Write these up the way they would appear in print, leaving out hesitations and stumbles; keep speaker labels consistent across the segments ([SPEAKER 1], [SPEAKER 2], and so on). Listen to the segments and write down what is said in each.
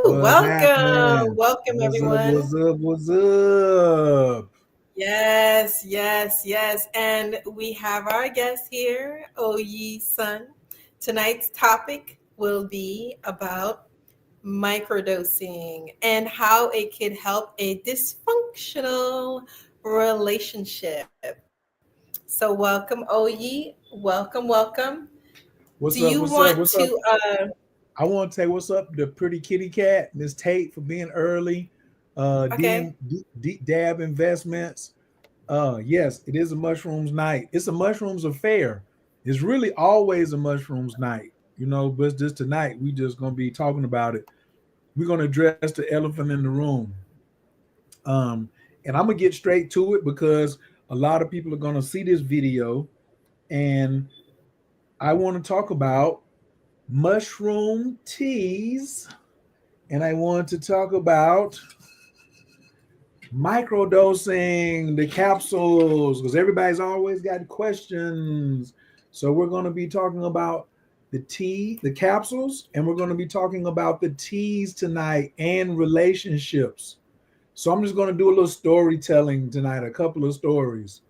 [SPEAKER 1] What's
[SPEAKER 2] Welcome,
[SPEAKER 1] happening?
[SPEAKER 2] welcome
[SPEAKER 1] What's up?
[SPEAKER 2] everyone.
[SPEAKER 1] What's up? What's up?
[SPEAKER 2] Yes, yes, yes. And we have our guest here, Oyi Sun. Tonight's topic will be about microdosing and how it could help a dysfunctional relationship. So, welcome, Oyi. Welcome, welcome. Do
[SPEAKER 1] What's
[SPEAKER 2] you
[SPEAKER 1] up? What's up?
[SPEAKER 2] want
[SPEAKER 1] What's up?
[SPEAKER 2] to?
[SPEAKER 1] I want to say what's up to the pretty kitty cat, Miss Tate, for being early.
[SPEAKER 2] Okay.
[SPEAKER 1] Dab Investments. Yes, it is a mushrooms night. It's a mushrooms affair. It's really always a mushrooms night, but just tonight we just gonna be talking about it. We're gonna address the elephant in the room. Um, and I'm gonna get straight to it because a lot of people are gonna see this video, and I want to talk about mushroom teas, and I want to talk about microdosing, the capsules, because everybody's always got questions. So we're going to be talking about the tea, the capsules, and we're going to be talking about the teas tonight and relationships. So I'm just going to do a little storytelling tonight, a couple of stories.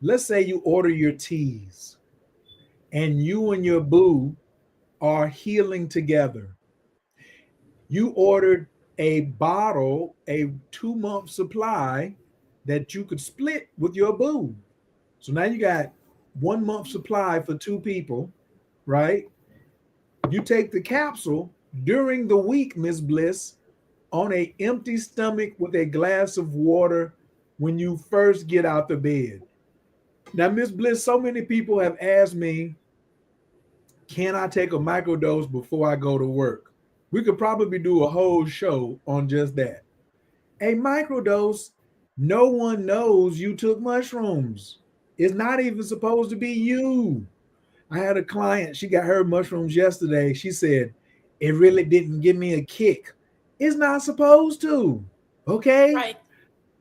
[SPEAKER 1] Let's say you order your teas and you and your boo are healing together. You ordered a bottle, a 2 month supply that you could split with your boo. So now you got 1 month supply for two people, right? You take the capsule during the week, Miss Bliss, on a empty stomach with a glass of water when you first get out the bed. Now, Miss Bliss, so many people have asked me, can I take a microdose before I go to work? We could probably do a whole show on just that. A microdose, no one knows you took mushrooms. It's not even supposed to be you. I had a client, she got her mushrooms yesterday. She said, it really didn't give me a kick. It's not supposed to. Okay.
[SPEAKER 2] Right.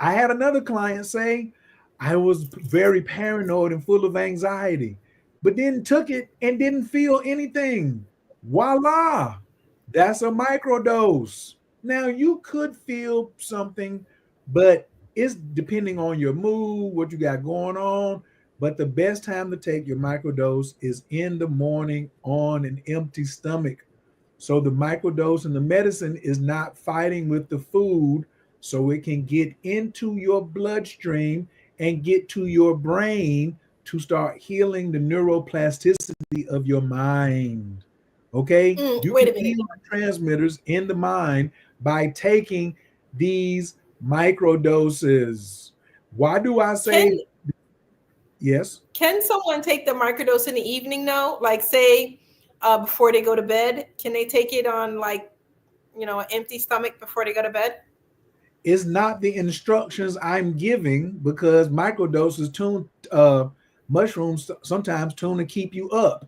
[SPEAKER 1] I had another client say, I was very paranoid and full of anxiety, but then took it and didn't feel anything. Voila, that's a microdose. Now, you could feel something, but it's depending on your mood, what you got going on. But the best time to take your microdose is in the morning on an empty stomach. So the microdose and the medicine is not fighting with the food, so it can get into your bloodstream and get to your brain to start healing the neuroplasticity of your mind. Okay? You
[SPEAKER 2] Wait
[SPEAKER 1] can
[SPEAKER 2] a minute.
[SPEAKER 1] heal the transmitters in the mind by taking these microdoses. Why do I
[SPEAKER 2] Can
[SPEAKER 1] say yes?
[SPEAKER 2] Can someone take the microdose in the evening though? Like say before they go to bed, can they take it on like, an empty stomach before they go to bed?
[SPEAKER 1] It's not the instructions I'm giving because microdoses tune mushrooms sometimes tune to keep you up.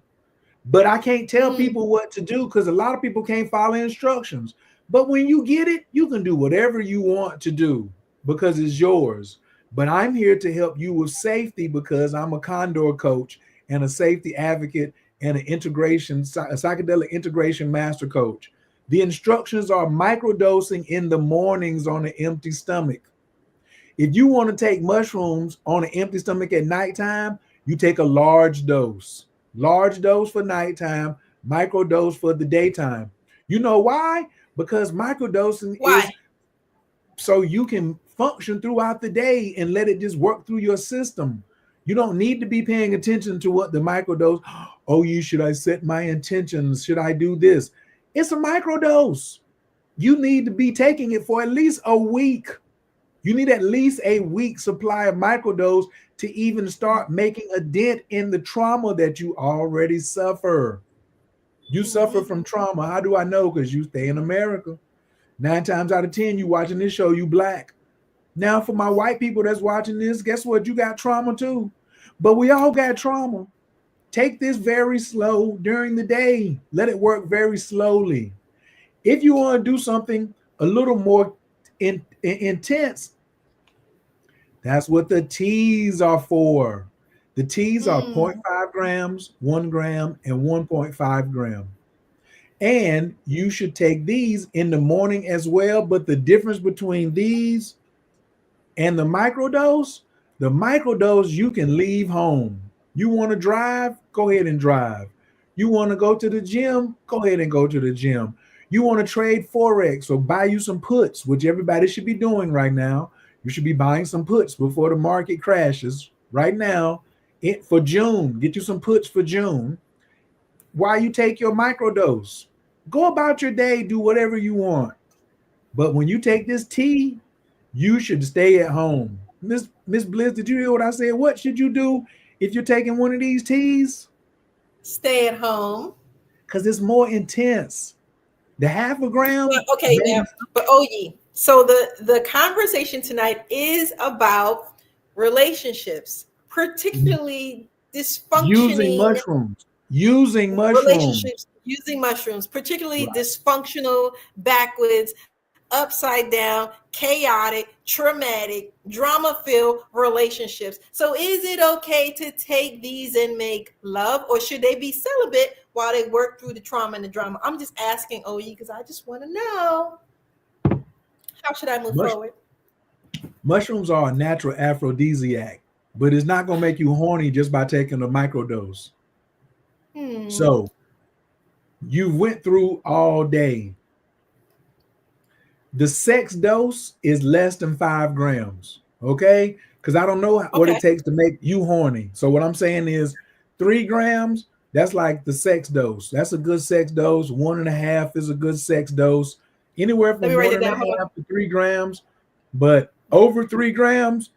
[SPEAKER 1] But I can't tell
[SPEAKER 2] Mm,
[SPEAKER 1] people what to do because a lot of people can't follow instructions. But when you get it, you can do whatever you want to do because it's yours. But I'm here to help you with safety because I'm a condor coach and a safety advocate and a psychedelic integration master coach. The instructions are microdosing in the mornings on an empty stomach. If you want to take mushrooms on an empty stomach at nighttime, you take a large dose. Large dose for nighttime, micro dose for the daytime. You know why? Because microdosing
[SPEAKER 2] why?
[SPEAKER 1] is so you can function throughout the day and let it just work through your system. You don't need to be paying attention to what the microdose. Oh, you should I set my intentions? Should I do this? It's a microdose. You need to be taking it for at least a week. You need at least a week supply of microdose to even start making a dent in the trauma that you already suffer. You suffer
[SPEAKER 2] Hmm.
[SPEAKER 1] from trauma. How do I know? Because you stay in America. 9 times out of 10, you watching this show, you black. Now, for my white people that's watching this, guess what? You got trauma too. But we all got trauma. Take this very slow during the day. Let it work very slowly. If you want to do something a little more intense, that's what the teas are for. The teas are zero point
[SPEAKER 2] Mm,
[SPEAKER 1] 0.5 grams, 1 gram, and 1.5 gram. And you should take these in the morning as well. But the difference between these and the microdose, you can leave home. You want to drive? Go ahead and drive. You want to go to the gym? Go ahead and go to the gym. You want to trade Forex or buy you some puts, which everybody should be doing right now. You should be buying some puts before the market crashes right now. For June, get you some puts for June. While you take your microdose, go about your day, do whatever you want. But when you take this tea, you should stay at home. Miss Bliss, did you hear what I said? What should you do if you're taking one of these teas?
[SPEAKER 2] Stay at home.
[SPEAKER 1] Because it's more intense. The half a gram,
[SPEAKER 2] Well, okay,
[SPEAKER 1] maybe
[SPEAKER 2] now, but Oyi, so the conversation tonight is about relationships, particularly
[SPEAKER 1] using
[SPEAKER 2] dysfunctioning
[SPEAKER 1] mushrooms. Using mushrooms.
[SPEAKER 2] relationships using mushrooms, particularly
[SPEAKER 1] Right.
[SPEAKER 2] dysfunctional, backwards, upside down, chaotic, traumatic, drama filled relationships. So, is it okay to take these and make love, or should they be celibate while they work through the trauma and the drama? I'm just asking OE because I just want to know, how should I move
[SPEAKER 1] Mush-
[SPEAKER 2] forward?
[SPEAKER 1] Mushrooms are a natural aphrodisiac, but it's not going to make you horny just by taking a microdose.
[SPEAKER 2] Hmm.
[SPEAKER 1] So you went through all day. The sex dose is less than 5 grams. Okay. Because I don't know what
[SPEAKER 2] Okay.
[SPEAKER 1] it takes to make you horny. So what I'm saying is 3 grams, that's like the sex dose. That's a good sex dose. 1.5 is a good sex dose. Anywhere
[SPEAKER 2] Let me
[SPEAKER 1] from
[SPEAKER 2] write
[SPEAKER 1] one
[SPEAKER 2] it
[SPEAKER 1] and a
[SPEAKER 2] down. Hold on.
[SPEAKER 1] half to 3 grams. But over 3 grams,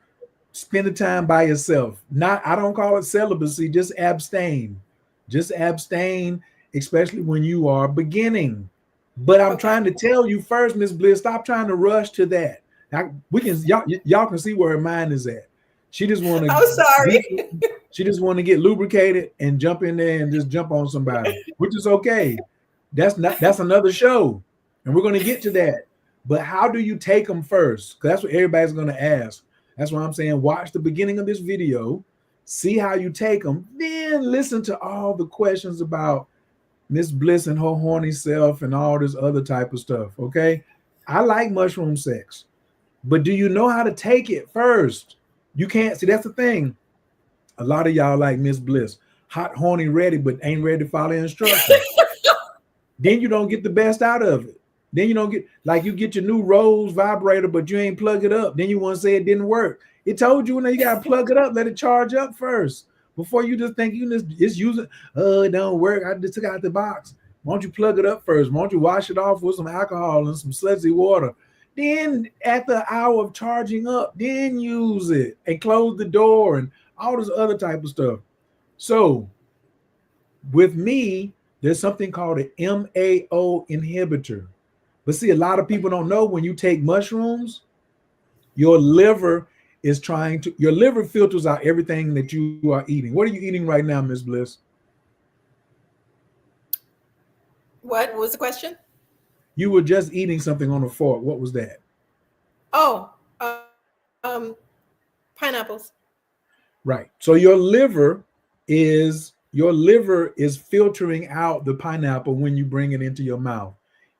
[SPEAKER 1] spend the time by yourself. Not, I don't call it celibacy, just abstain. Just abstain, especially when you are beginning. But I'm
[SPEAKER 2] Okay.
[SPEAKER 1] trying to tell you first, Miss Bliss, stop trying to rush to that. Now, we can y'all can see where her mind is at. She just want to
[SPEAKER 2] I'm sorry.
[SPEAKER 1] get she just want to get lubricated and jump in there and just jump on somebody, which is okay. That's another show, and we're going to get to that. But how do you take them first? Because that's what everybody's going to ask. That's why I'm saying watch the beginning of this video, see how you take them, then listen to all the questions about Miss Bliss and her horny self and all this other type of stuff. Okay. I like mushroom sex, but do you know how to take it first? You can't see, that's the thing. A lot of y'all like Miss Bliss, hot, horny, ready, but ain't ready to follow instructions. Then you don't get the best out of it. Then you don't get, like, you get your new Rose vibrator, but you ain't plug it up. Then you want to say it didn't work. It told you when you got to plug it up, let it charge up first before you just think you just use it. Oh, it don't work. I just took out the box. Why don't you plug it up first? Why don't you wash it off with some alcohol and some sludgy water? Then at the hour of charging up, then use it and close the door and all this other type of stuff. So with me, there's something called an MAO inhibitor. But see, a lot of people don't know when you take mushrooms, your liver your liver filters out everything that you are eating. What are you eating right now, Miss Bliss?
[SPEAKER 2] What was the question?
[SPEAKER 1] You were just eating something on a fork. What was that?
[SPEAKER 2] Oh, pineapples.
[SPEAKER 1] Right. So your liver is filtering out the pineapple when you bring it into your mouth.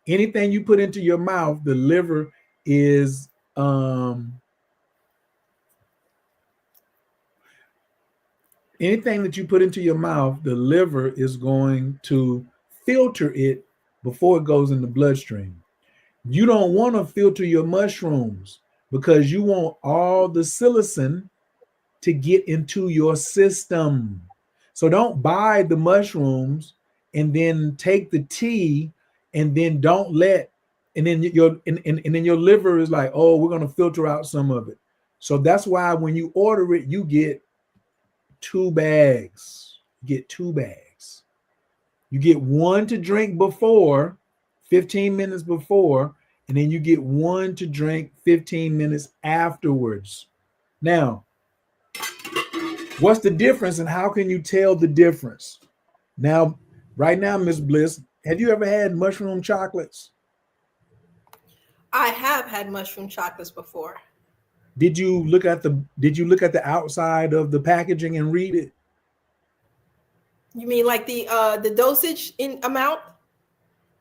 [SPEAKER 1] Anything you put into your mouth, the liver is anything that you put into your mouth, the liver is going to filter it before it goes in the bloodstream. You don't want to filter your mushrooms because you want all the psilocin to get into your system. So don't buy the mushrooms and then take the tea and then don't let and then your liver is like, oh, we're going to filter out some of it. So that's why when you order it, you get 2 bags. You get 2 bags. You get one to drink before, 15 minutes before, and then you get one to drink 15 minutes afterwards. Now, what's the difference and how can you tell the difference? Now, right now, Miss Bliss, have you ever had mushroom chocolates?
[SPEAKER 2] I have had mushroom chocolates before.
[SPEAKER 1] Did you look at the outside of the packaging and read it?
[SPEAKER 2] You mean like the dosage in amount?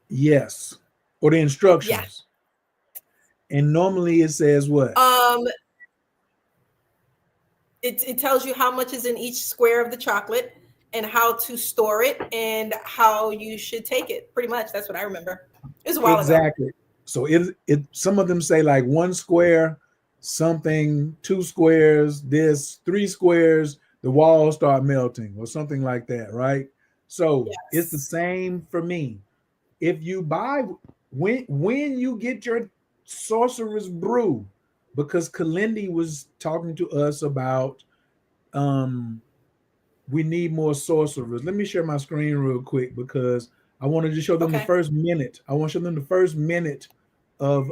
[SPEAKER 1] Yes. Or the
[SPEAKER 2] Yeah.
[SPEAKER 1] instructions. And normally it says what?
[SPEAKER 2] It tells you how much is in each square of the chocolate and how to store it and how you should take it. Pretty much, that's what I remember. It was a while ago.
[SPEAKER 1] Exactly. So it some of them say like 1 square, something, 2 squares, this, 3 squares, the walls start melting or something like that, right? So it's the
[SPEAKER 2] Yes.
[SPEAKER 1] same for me. If you buy when you get your sorcerer's brew, because Kalindi was talking to us about um we need more sorcerers. Let me share my screen real quick because I wanted to show them the
[SPEAKER 2] Okay.
[SPEAKER 1] first minute. I want to show them the first minute of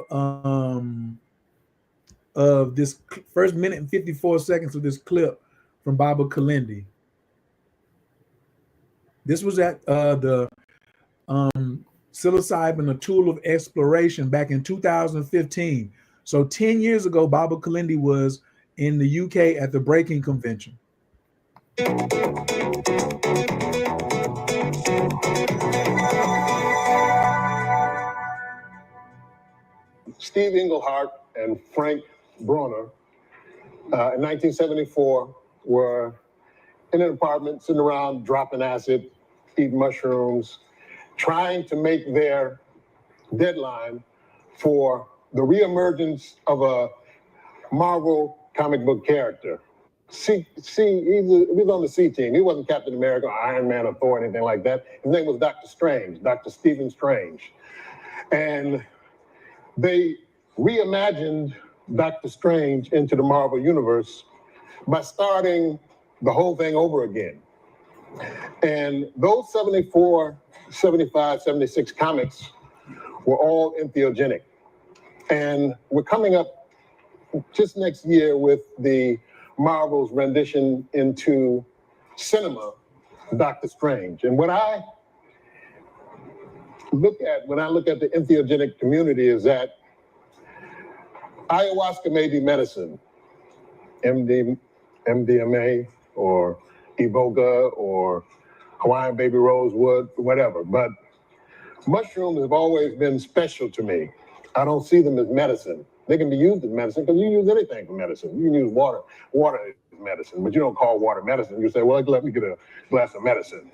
[SPEAKER 1] this first minute and 54 seconds of this clip from Baba Kalindi. This was at the psilocybin, a tool of exploration, back in 2015. So 10 years ago, Baba Kalindi was in the UK at the Breaking Convention. Steve Englehart and Frank Bronner in 1974 were in an apartment, sitting around, dropping acid, eating mushrooms, trying to make their deadline for the reemergence of a Marvel comic book character. He was on the C team. He wasn't Captain America or Iron Man or Thor or anything like that. His name was Dr. Strange, Dr. Stephen Strange. And they reimagined Dr. Strange into the Marvel Universe by starting the whole thing over again. And those 74, 75, 76 comics were all entheogenic. And we're coming up just next year with the Marvel's rendition into cinema, Doctor Strange. And what I look at when I look at the entheogenic community is that ayahuasca may be medicine, MDMA or Iboga or Hawaiian baby rosewood, whatever. But mushrooms have always been special to me. I don't see them as medicine. They can be used as medicine because you use anything for medicine. You can use water. Water is medicine, but you don't call water medicine. You say, well, let me get a glass of medicine.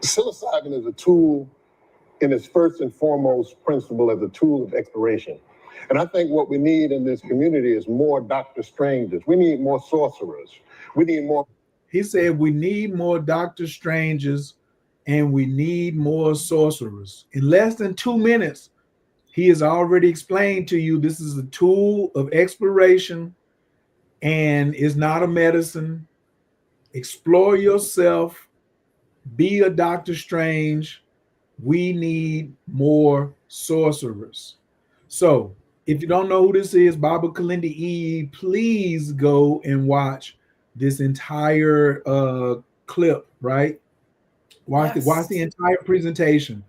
[SPEAKER 1] Psilocybin is a tool in its first and foremost principle as a tool of exploration. And I think what we need in this community is more Dr. Strangers. We need more sorcerers. We need more. He said we need more Dr. Strangers and we need more sorcerers. In less than 2 minutes, he has already explained to you this is a tool of exploration and is not a medicine. Explore yourself, be a Dr. Strange. We need more sorcerers. So, if you don't know who this is, Baba Kalindi E, please go and watch this entire clip, right? Watch the
[SPEAKER 2] Yes.
[SPEAKER 1] entire presentation.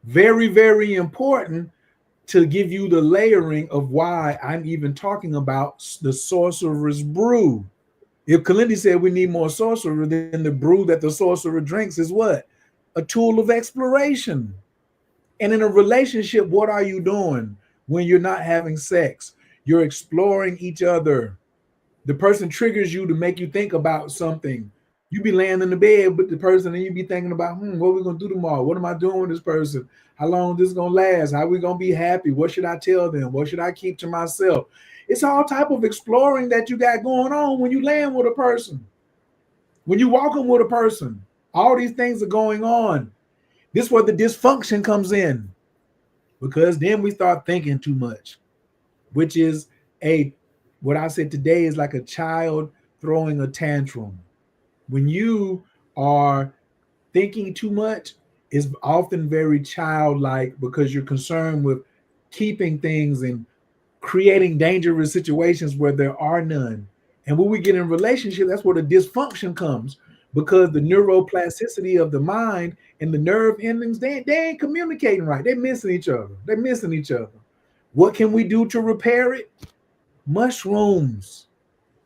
[SPEAKER 1] Very, very important to give you the layering of why I'm even talking about the sorcerer's brew. If Kalindi said we need more sorcerer, then the brew that the sorcerer drinks is what? A tool of exploration. And in a relationship, what are you doing when you're not having sex? You're exploring each other. The person triggers you to make you think about something. You be laying in the bed with the person and you be thinking about, what are we gonna do tomorrow? What am I doing with this person? How long is this gonna last? How are we gonna be happy? What should I tell them? What should I keep to myself? It's all type of exploring that you got going on when you laying with a person. When you walking with a person, all these things are going on. This is where the dysfunction comes in, because then we start thinking too much, which is what I said today is like a child throwing a tantrum. When you are thinking too much, is often very childlike because you're concerned with keeping things and creating dangerous situations where there are none. And when we get in relationship, that's where the dysfunction comes, because the neuroplasticity of the mind and the nerve endings, they ain't communicating right. They're missing each other. They're missing each other. What can we do to repair it? Mushrooms,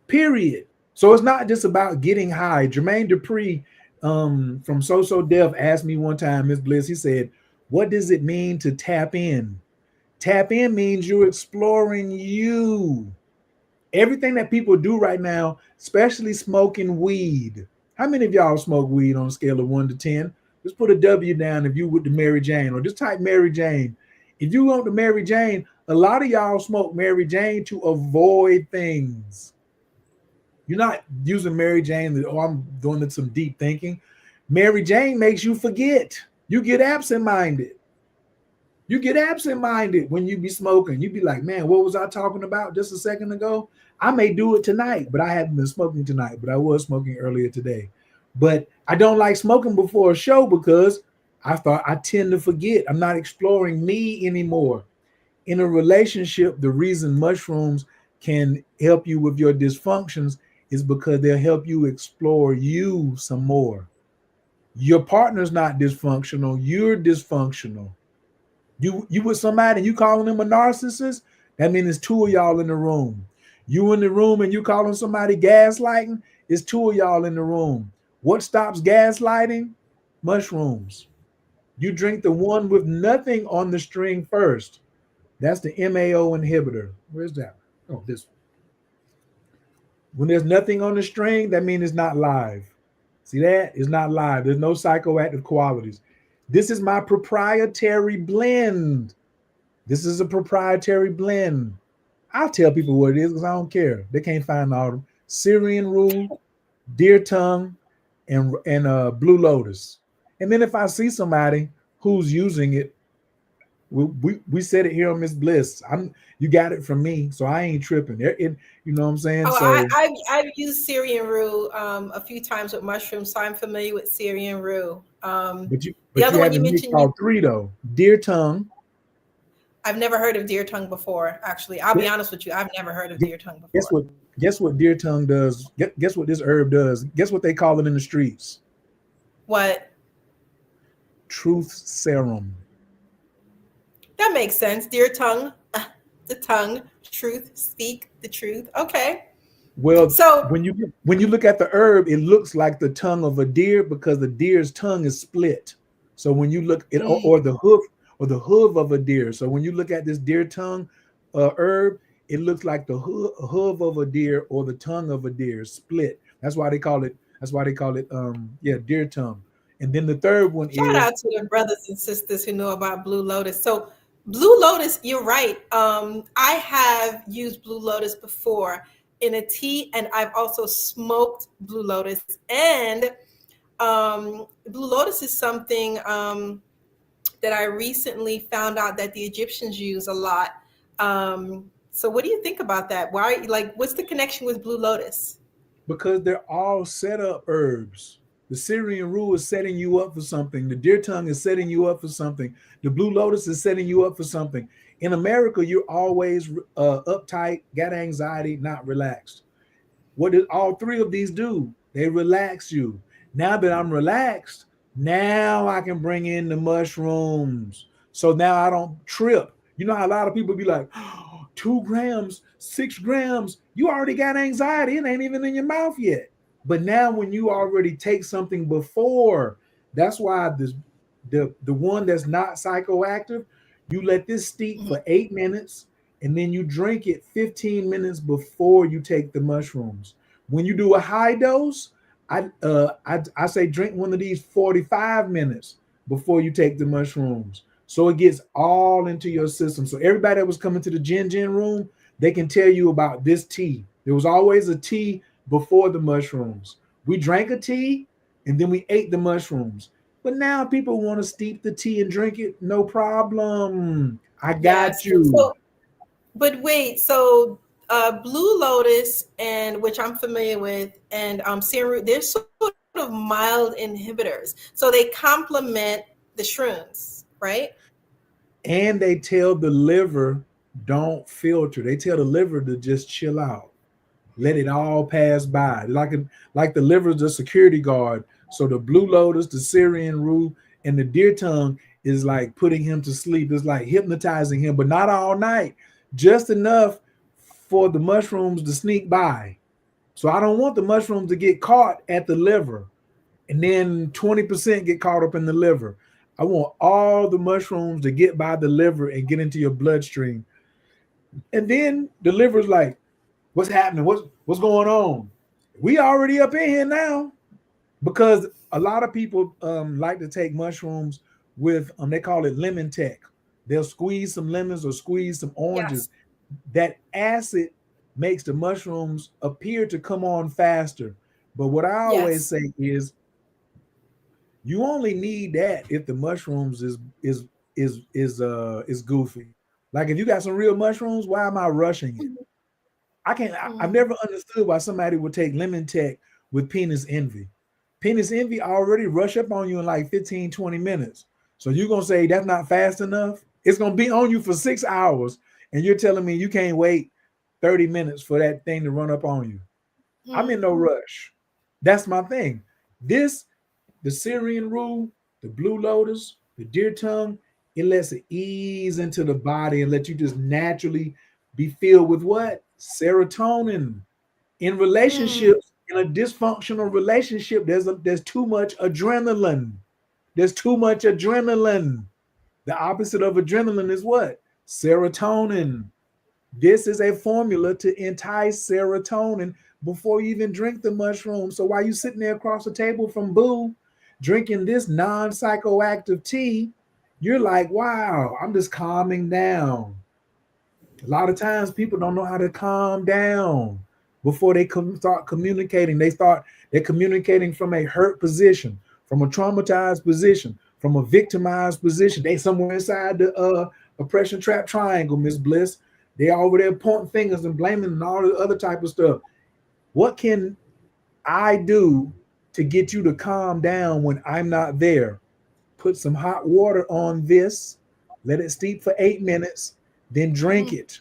[SPEAKER 1] period. So it's not just about getting high. Jermaine Dupri from So Deaf asked me one time, Miss Bliss, he said, what does it mean to tap in? Tap in means you're exploring you. Everything that people do right now, especially smoking weed. How many of y'all smoke weed on a scale of 1 to 10? Just put a W down if you with the Mary Jane, or just type Mary Jane. If you want the Mary Jane, a lot of y'all smoke Mary Jane to avoid things. You're not using Mary Jane that, oh, I'm doing some deep thinking. Mary Jane makes you forget. You get absent-minded. You get absent-minded when you be smoking. You be like, man, what was I talking about just a second ago? I may do it tonight, but I haven't been smoking tonight, but I was smoking earlier today. But I don't like smoking before a show because I thought I tend to forget. I'm not exploring me anymore. In a relationship, the reason mushrooms can help you with your dysfunctions is because they'll help you explore you some more. Your partner's not dysfunctional, you're dysfunctional. You with somebody and you calling them a narcissist, that means it's two of y'all in the room. You in the room and you calling somebody gaslighting, it's two of y'all in the room. What stops gaslighting? Mushrooms. You drink the one with nothing on the string first. That's the MAO inhibitor. Where's that? Oh, this one. When there's nothing on the string, that means it's not live. See that? It's not live. There's no psychoactive qualities. This is my proprietary blend. This is a proprietary blend. I'll tell people what it is because I don't care. They can't find all of them. Syrian rule, deer tongue, and blue lotus. And then if I see somebody who's using it, we said it here on Miss Bliss. You got it from me, so I ain't tripping. You know what I'm saying?
[SPEAKER 2] Oh,
[SPEAKER 1] So
[SPEAKER 2] I've used Syrian rue a few times with mushrooms, so I'm familiar with Syrian rue.
[SPEAKER 1] but you
[SPEAKER 2] The
[SPEAKER 1] but
[SPEAKER 2] other
[SPEAKER 1] you
[SPEAKER 2] one you
[SPEAKER 1] haven't mixed
[SPEAKER 2] mentioned,
[SPEAKER 1] all three though. Deer tongue.
[SPEAKER 2] I've never heard of deer tongue before. Actually, I'll be honest with you, I've never heard of deer tongue
[SPEAKER 1] Guess
[SPEAKER 2] before.
[SPEAKER 1] what? Guess what deer tongue does? Guess what this herb does? Guess what they call it in the streets?
[SPEAKER 2] What?
[SPEAKER 1] Truth serum.
[SPEAKER 2] That makes sense. Deer tongue, the tongue, truth, speak the truth. Okay.
[SPEAKER 1] Well,
[SPEAKER 2] So,
[SPEAKER 1] when you look at the herb, it looks like the tongue of a deer because the deer's tongue is split. So when you look at or the hoof of a deer. So when you look at this deer tongue herb, it looks like the hoof of a deer or the tongue of a deer split. That's why they call it. Deer tongue. And then the third one
[SPEAKER 2] shout
[SPEAKER 1] is
[SPEAKER 2] out to the brothers and sisters who know about Blue Lotus. So, Blue Lotus, you're right. I have used Blue Lotus before in a tea, and I've also smoked Blue Lotus. And Blue Lotus is something that I recently found out that the Egyptians use a lot. So, what do you think about that? Why, like, what's the connection with Blue Lotus?
[SPEAKER 1] because they're all set up herbs. The Syrian rule is setting you up for something. The deer tongue is setting you up for something. The blue lotus is setting you up for something. In America, you're always uptight, got anxiety, not relaxed. What did all three of these do? They relax you. Now that I'm relaxed, now I can bring in the mushrooms. So now I don't trip. You know how a lot of people be like, oh, 2 grams, 6 grams. You already got anxiety. It ain't even in your mouth yet. But now when you already take something before, that's why the one that's not psychoactive, you let this steep for 8 minutes and then you drink it 15 minutes before you take the mushrooms. When you do a high dose, I say drink one of these 45 minutes before you take the mushrooms. So it gets all into your system. So everybody that was coming to the Gin room, they can tell you about this tea. There was always a tea before the mushrooms. We drank a tea and then we ate the mushrooms. But now people want to steep the tea and drink it. No problem. I got
[SPEAKER 2] Yes.
[SPEAKER 1] you.
[SPEAKER 2] So, but wait, so Blue Lotus, and which I'm familiar with, and Serum, they're sort of mild inhibitors. So they complement the shrooms, right?
[SPEAKER 1] And they tell the liver, don't filter. They tell the liver to just chill out. Let it all pass by. Like the liver is a security guard. So the blue lotus, the Syrian rue, and the deer tongue is like putting him to sleep. It's like hypnotizing him, but not all night. Just enough for the mushrooms to sneak by. So I don't want the mushrooms to get caught at the liver. and then 20% get caught up in the liver. I want all the mushrooms to get by the liver and get into your bloodstream. And then the liver's like, what's happening? What's going on? We already up in here now. Because a lot of people like to take mushrooms with they call it lemon tech. They'll squeeze some lemons or squeeze some oranges.
[SPEAKER 2] Yes.
[SPEAKER 1] That acid makes the mushrooms appear to come on faster. But what I always
[SPEAKER 2] Yes.
[SPEAKER 1] say you only need that if the mushrooms is goofy. Like if you got some real mushrooms, why am I rushing it?
[SPEAKER 2] Mhm.
[SPEAKER 1] I've
[SPEAKER 2] Mhm.
[SPEAKER 1] never understood why somebody would take lemon tech with penis envy. Penis envy already rush up on you in like 15, 20 minutes. So you're gonna say that's not fast enough? It's gonna be on you for 6 hours, and you're telling me you can't wait 30 minutes for that thing to run up on you. I'm in
[SPEAKER 2] Mhm.
[SPEAKER 1] no rush. That's my thing. This, the Syrian rule, the blue lotus, the deer tongue, it lets it ease into the body and let you just naturally be filled with what? Serotonin. In
[SPEAKER 2] Mm.
[SPEAKER 1] relationships, in a dysfunctional relationship, there's too much adrenaline. There's too much adrenaline. The opposite of adrenaline is what? Serotonin. This is a formula to entice serotonin before you even drink the mushroom. So while you sitting there across the table from Boo, drinking this non-psychoactive tea, you're like, wow, I'm just calming down. A lot of times people don't know how to calm down before they start communicating. They're communicating from a hurt position, from a traumatized position, from a victimized position. They somewhere inside the oppression trap triangle, Miss Bliss. They over there pointing fingers and blaming and all the other type of stuff. What can I do to get you to calm down when I'm not there? Put some hot water on this, let it steep for 8 minutes, then drink
[SPEAKER 2] Mhm.
[SPEAKER 1] it.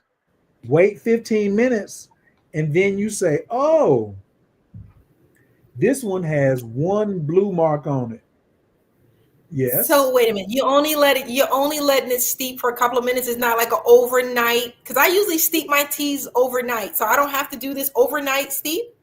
[SPEAKER 1] Wait 15 minutes, and then you say, oh, this one has one blue mark on it. Yes.
[SPEAKER 2] So wait a minute. You're only letting it steep for a couple of minutes. It's not like an overnight. Because I usually steep my teas overnight. So I don't have to do this overnight steep.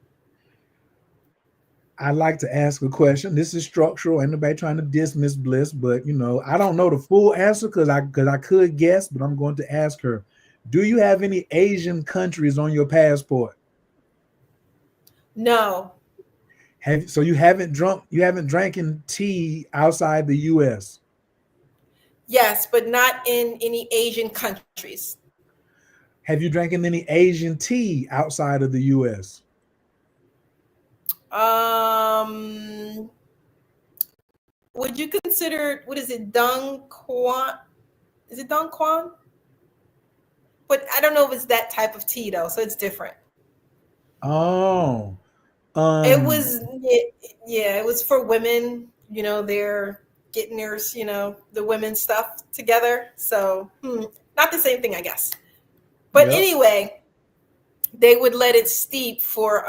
[SPEAKER 1] I'd like to ask a question. This is structural. Ain't nobody trying to dismiss Bliss, but I don't know the full answer because I could guess, but I'm going to ask her. Do you have any Asian countries on your passport?
[SPEAKER 2] No.
[SPEAKER 1] You haven't drinking tea outside the US?
[SPEAKER 2] Yes, but not in any Asian countries.
[SPEAKER 1] Have you drinking any Asian tea outside of the US?
[SPEAKER 2] Um, would you consider what is it, Dong Quan? Is it Dong Quan? But I don't know if it's that type of tea though, so it's different.
[SPEAKER 1] Oh,
[SPEAKER 2] It
[SPEAKER 1] um,
[SPEAKER 2] was yeah, it was for women. They're getting the women's stuff together. So not the same thing, I guess. But
[SPEAKER 1] yep.
[SPEAKER 2] anyway, they would let it steep for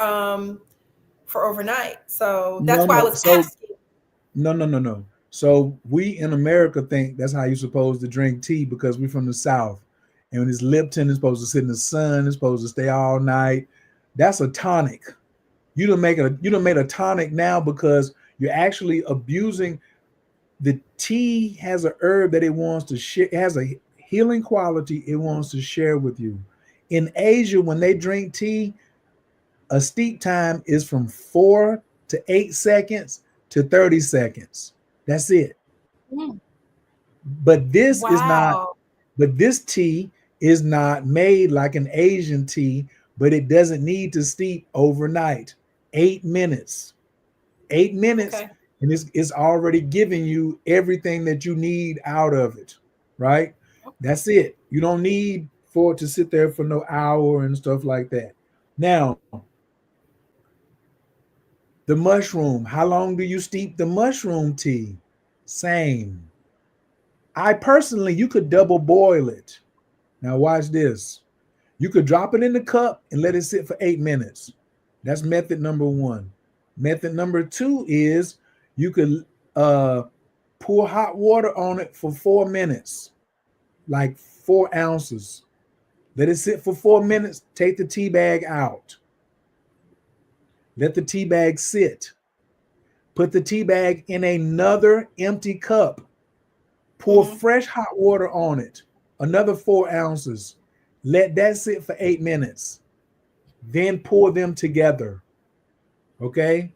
[SPEAKER 2] overnight. So
[SPEAKER 1] No,
[SPEAKER 2] that's why I
[SPEAKER 1] no.
[SPEAKER 2] was
[SPEAKER 1] So
[SPEAKER 2] asking.
[SPEAKER 1] no, no, no, no. So we in America think that's how you're supposed to drink tea because we're from the South. And when it's Lipton, it's supposed to sit in the sun, it's supposed to stay all night. That's a tonic. You don't made a tonic now because you're actually abusing. The tea has a herb that it wants to share. It has a healing quality it wants to share with you. In Asia, when they drink tea, a steep time is from 4 to 8 seconds to 30 seconds. That's it.
[SPEAKER 2] Mm,
[SPEAKER 1] But this is not,
[SPEAKER 2] wow.
[SPEAKER 1] but this tea is not made like an Asian tea, but it doesn't need to steep overnight. 8 minutes. 8 minutes,
[SPEAKER 2] Okay.
[SPEAKER 1] and it's already giving you everything that you need out of it, right? That's it. You don't need for it to sit there for no hour and stuff like that. Now, the mushroom, how long do you steep the mushroom tea? Same. I personally, you could double boil it. Now, watch this. You could drop it in the cup and let it sit for 8 minutes. That's method number one. Method number two is you could uh, pour hot water on it for 4 minutes, like 4 ounces. Let it sit for 4 minutes. Take the tea bag out. Let the tea bag sit. Put the tea bag in another empty cup. Pour fresh hot water on it, another 4 ounces. Let that sit for 8 minutes. Then pour them together. Okay.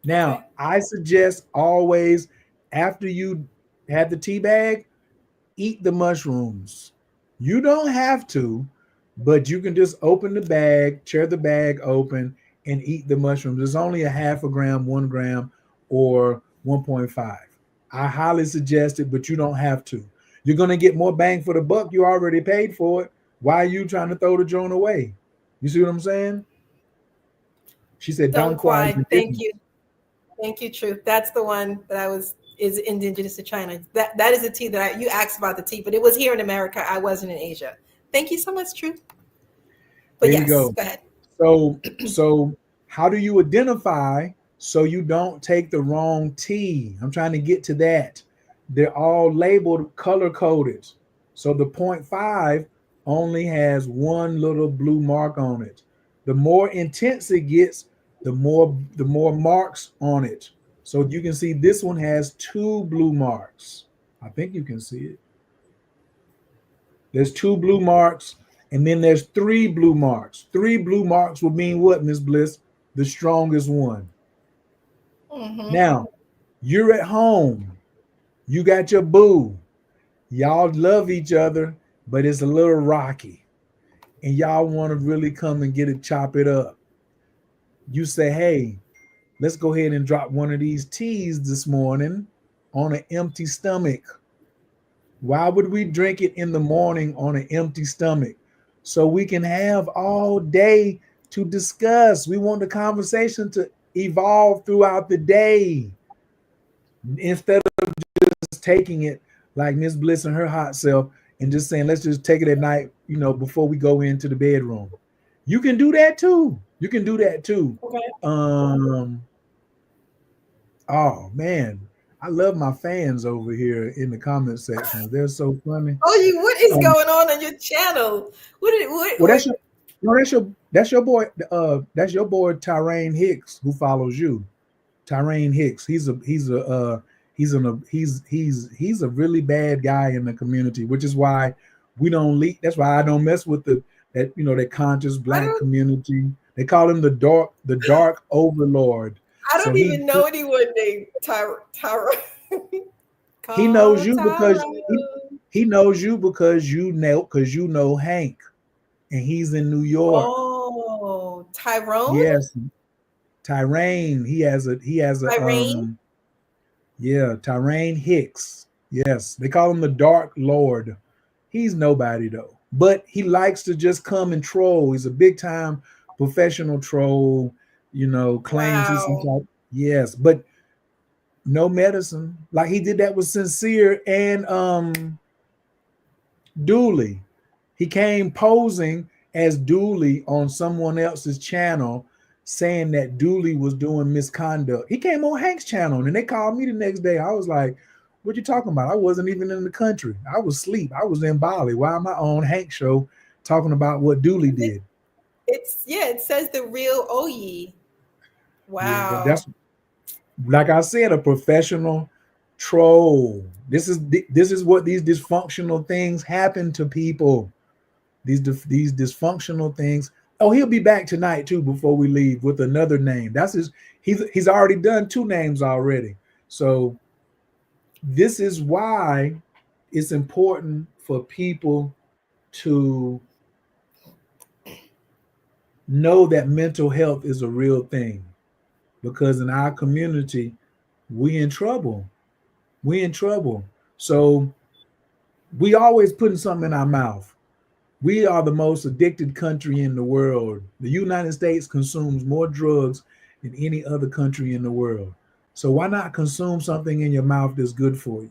[SPEAKER 1] Now,
[SPEAKER 2] Okay.
[SPEAKER 1] I suggest always after you have the tea bag, eat the mushrooms. You don't have to, but you can just open the bag, tear the bag open, and eat the mushrooms. It's only a half a gram, 1 gram, or 1.5. I highly suggest it, but you don't have to. You're going to get more bang for the buck. You already paid for it. Why are you trying to throw the joint away? You see what I'm saying? She said,
[SPEAKER 2] Don't
[SPEAKER 1] Donquai is
[SPEAKER 2] quite. Thank
[SPEAKER 1] indigenous.
[SPEAKER 2] you. Thank you, Truth. That's the one that is indigenous to China. That is the tea that you asked about the tea, but it was here in America. I wasn't in Asia. Thank you so much, Truth. But
[SPEAKER 1] There you
[SPEAKER 2] yes,
[SPEAKER 1] go.
[SPEAKER 2] go ahead.
[SPEAKER 1] So how do you identify so you don't take the wrong tea? I'm trying to get to that. They're all labeled color coded. So the 0.5 only has one little blue mark on it. The more intense it gets, the more marks on it. So you can see this one has 2 blue marks. I think you can see it. There's 2 blue marks, and then there's 3 blue marks. 3 blue marks would mean what, Miss Bliss? The strongest one.
[SPEAKER 2] Mm-hmm.
[SPEAKER 1] Now, you're at home. You got your boo. Y'all love each other, but it's a little rocky. And y'all want to really come and get it, chop it up. You say, hey, let's go ahead and drop one of these teas this morning on an empty stomach. Why would we drink it in the morning on an empty stomach? So we can have all day to discuss. We want the conversation to evolve throughout the day instead of just taking it like Miss Bliss and her hot self and just saying, let's just take it at night, before we go into the bedroom. You can do that too. You can do that too.
[SPEAKER 2] Okay.
[SPEAKER 1] Oh man, I love my fans over here in the comment section. They're so funny.
[SPEAKER 2] Oh, what is
[SPEAKER 1] Um,
[SPEAKER 2] going on your channel?
[SPEAKER 1] well,
[SPEAKER 2] What?
[SPEAKER 1] that's your boy. That's your boy Tyrone Hicks who follows you. Tyrone Hicks. He's a really bad guy in the community, which is why we don't leak. That's why I don't mess with that conscious black community. They call him the dark overlord.
[SPEAKER 2] I
[SPEAKER 1] So
[SPEAKER 2] don't even know anyone named Tyra.
[SPEAKER 1] he knows
[SPEAKER 2] Call
[SPEAKER 1] you because
[SPEAKER 2] Tyra.
[SPEAKER 1] he knows you because you know Hank, and he's in New York.
[SPEAKER 2] Oh, Tyrone?
[SPEAKER 1] Yes, Tyrone. He has a
[SPEAKER 2] Tyrane?
[SPEAKER 1] yeah, Tyrone Hicks. Yes, they call him the Dark Lord. He's nobody though, but he likes to just come and troll. He's a big time professional troll. Claims he's some
[SPEAKER 2] Wow.
[SPEAKER 1] type. Yes, but no medicine. Like he did that with Sincere and Dooley. He came posing as Dooley on someone else's channel, saying that Dooley was doing misconduct. He came on Hank's channel, and they called me the next day. I was like, "What you talking about? I wasn't even in the country. I was asleep. I was in Bali. Why am I on Hank's show talking about what Dooley did?"
[SPEAKER 2] It says the real Oyi.
[SPEAKER 1] Yeah,
[SPEAKER 2] Wow.
[SPEAKER 1] that's like I said, a professional troll. This is what these dysfunctional things happen to people. These dysfunctional things. Oh, he'll be back tonight too before we leave with another name. That's his. He's already done 2 names already. So this is why it's important for people to know that mental health is a real thing, because in our community we in trouble. We in trouble. So we always putting something in our mouth. We are the most addicted country in the world. The United States consumes more drugs than any other country in the world. So why not consume something in your mouth that's good for you?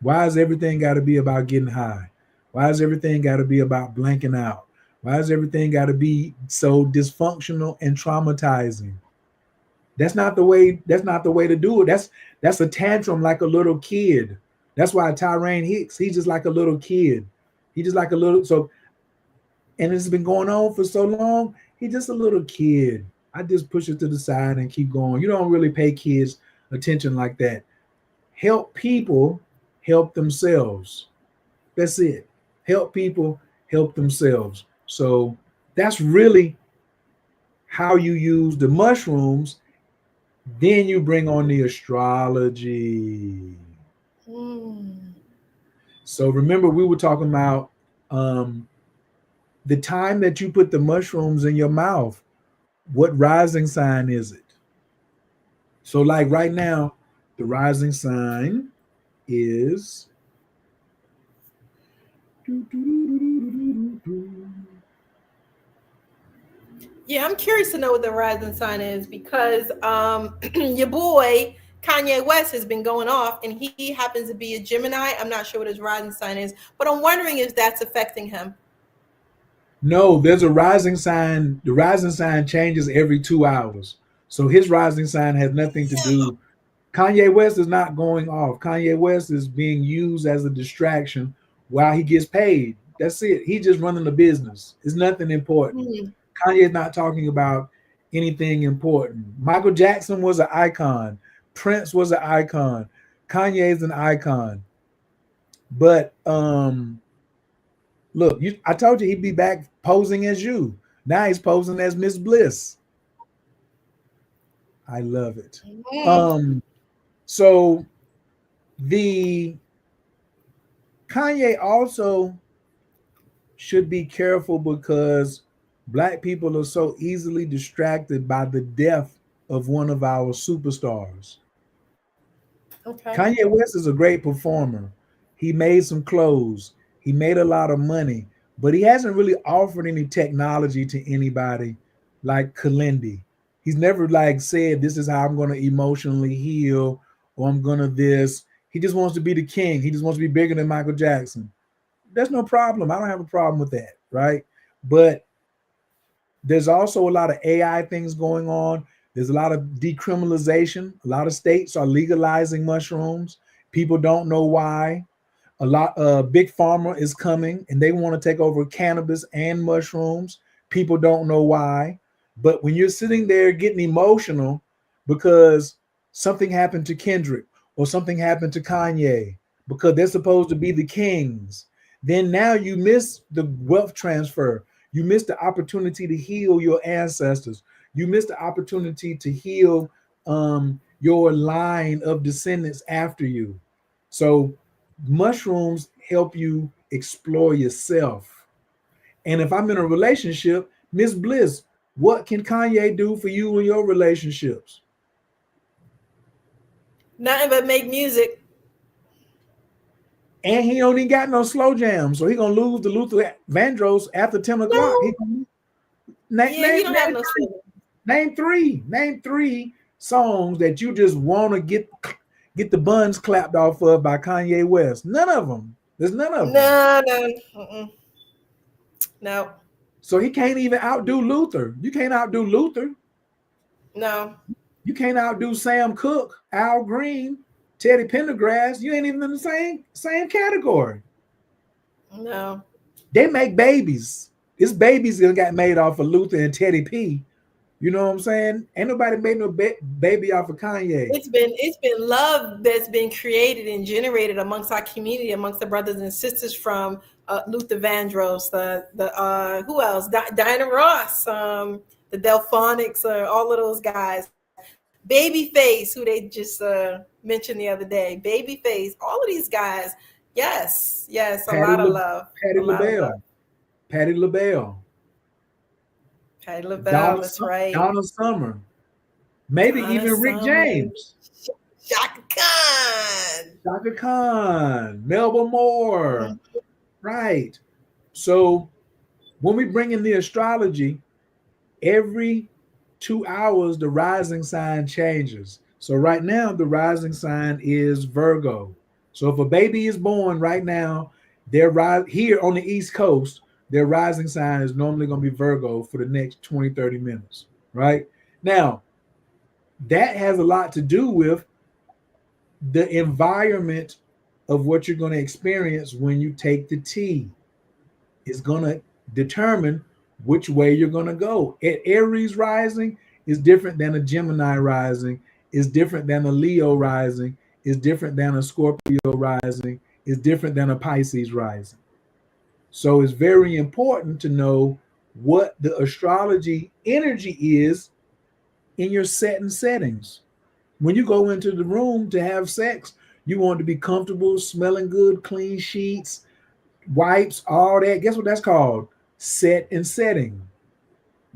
[SPEAKER 1] Why has everything got to be about getting high? Why has everything got to be about blanking out? Why has everything got to be so dysfunctional and traumatizing? That's not the way. That's not the way to do it. That's a tantrum like a little kid. That's why Tyrone Hicks, he's just like a little kid. He just like a little, so, and it's been going on for so long. He's just a little kid. I just push it to the side and keep going. You don't really pay kids attention like that. Help people help themselves. That's it. Help people help themselves. So that's really how you use the mushrooms. Then you bring on the astrology.
[SPEAKER 2] Mm.
[SPEAKER 1] So remember, we were talking about the time that you put the mushrooms in your mouth. What rising sign is it? So, like right now, the rising sign is.
[SPEAKER 2] Yeah, I'm curious to know what the rising sign is because your boy Kanye West has been going off, and he happens to be a Gemini. I'm not sure what his rising sign is, but I'm wondering if that's affecting him.
[SPEAKER 1] No, there's a rising sign. The rising sign changes every 2 hours. So his rising sign has nothing to do. Kanye West is not going off. Kanye West is being used as a distraction while he gets paid. That's it. He's just running a business. It's nothing important.
[SPEAKER 2] Hmm.
[SPEAKER 1] Kanye's not talking about anything important. Michael Jackson was an icon. Prince was an icon. Kanye is an icon. But look, I told you he'd be back posing as you. Now he's posing as Miss Bliss. I love it.
[SPEAKER 2] Mm.
[SPEAKER 1] So the Kanye also should be careful because black people are so easily distracted by the death of one of our superstars.
[SPEAKER 2] Okay.
[SPEAKER 1] Kanye West is a great performer. He made some clothes. He made a lot of money, but he hasn't really offered any technology to anybody like Kalindi. He's never like said, this is how I'm going to emotionally heal or I'm going to this. He just wants to be the king. He just wants to be bigger than Michael Jackson. There's no problem. I don't have a problem with that, right? But there's also a lot of AI things going on. There's a lot of decriminalization. A lot of states are legalizing mushrooms. People don't know why. A lot big pharma is coming and they want to take over cannabis and mushrooms. People don't know why. But when you're sitting there getting emotional because something happened to Kendrick or something happened to Kanye because they're supposed to be the kings, then now you miss the wealth transfer. You miss the opportunity to heal your ancestors. You miss the opportunity to heal your line of descendants after you. So mushrooms help you explore yourself. And if I'm in a relationship, Miss Bliss, what can Kanye do for you in your relationships?
[SPEAKER 2] Nothing but make music.
[SPEAKER 1] And he don't even got no slow jam, so he gonna lose the Luther Vandross after 10 o'clock. He
[SPEAKER 2] No.
[SPEAKER 1] gonna,
[SPEAKER 2] Yeah, he don't have no slogan.
[SPEAKER 1] name three songs that you just want to get the buns clapped off of by Kanye West. None of them. There's none of them.
[SPEAKER 2] No, no, mm-mm. No,
[SPEAKER 1] So he can't even outdo Luther. You can't outdo Luther.
[SPEAKER 2] no,
[SPEAKER 1] You can't outdo Sam Cooke, Al Green, Teddy Pendergrass. You ain't even in the same category.
[SPEAKER 2] no.
[SPEAKER 1] They make babies. This babies gonna got made off of Luther and Teddy P. You know what I'm saying? Ain't nobody made no baby off of Kanye.
[SPEAKER 2] It's been love that's been created and generated amongst our community, amongst the brothers and sisters from Luther Vandross, the who else? Diana Ross, the Delphonics, all of those guys. Babyface, who they just mentioned the other day. Babyface, all of these guys. Yes, yes, a
[SPEAKER 1] Patty
[SPEAKER 2] lot of love.
[SPEAKER 1] Patty
[SPEAKER 2] A lot of love.
[SPEAKER 1] LaBelle. Patty LaBelle.
[SPEAKER 2] Patty LaBelle, that's right.
[SPEAKER 1] Donna Summer. Maybe
[SPEAKER 2] Donna
[SPEAKER 1] even Rick
[SPEAKER 2] Summer,
[SPEAKER 1] James.
[SPEAKER 2] Shaka Khan.
[SPEAKER 1] Shaka Khan. Melba Moore.
[SPEAKER 2] Mhm.
[SPEAKER 1] Right. So when we bring in the astrology, every 2 hours the rising sign changes. So right now the rising sign is Virgo. So if a baby is born right now, here on the East Coast, their rising sign is normally going to be Virgo for the next 20, 30 minutes. Right now, that has a lot to do with the environment of what you're going to experience when you take the tea. It's going to determine which way you're going to go. At Aries rising, is different than a Gemini rising, is different than a Leo rising, is different than a Scorpio rising, is different than a Pisces rising. So it's very important to know what the astrology energy is in your set and settings. When you go into the room to have sex, you want to be comfortable, smelling good, clean sheets, wipes, all that. Guess what that's called? Set and setting.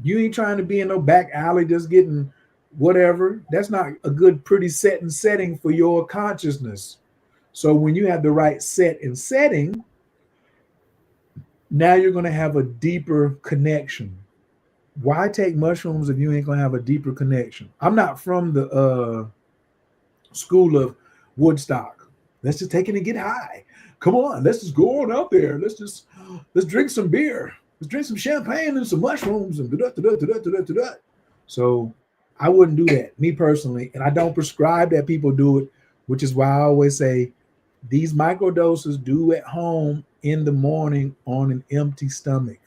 [SPEAKER 1] You ain't trying to be in no back alley just getting whatever. That's not a good, pretty set and setting for your consciousness. So when you have the right set and setting, now you're going to have a deeper connection. Why take mushrooms if you ain't going to have a deeper connection? I'm not from the school of Woodstock. Let's just take it and get high. Come on, let's just go on out there. Let's drink some beer. Let's drink some champagne and some mushrooms and da-da-da-da-da-da-da-da. So I wouldn't do that, me personally, and I don't prescribe that people do it, which is why I always say these microdoses do at home in the morning on an empty stomach.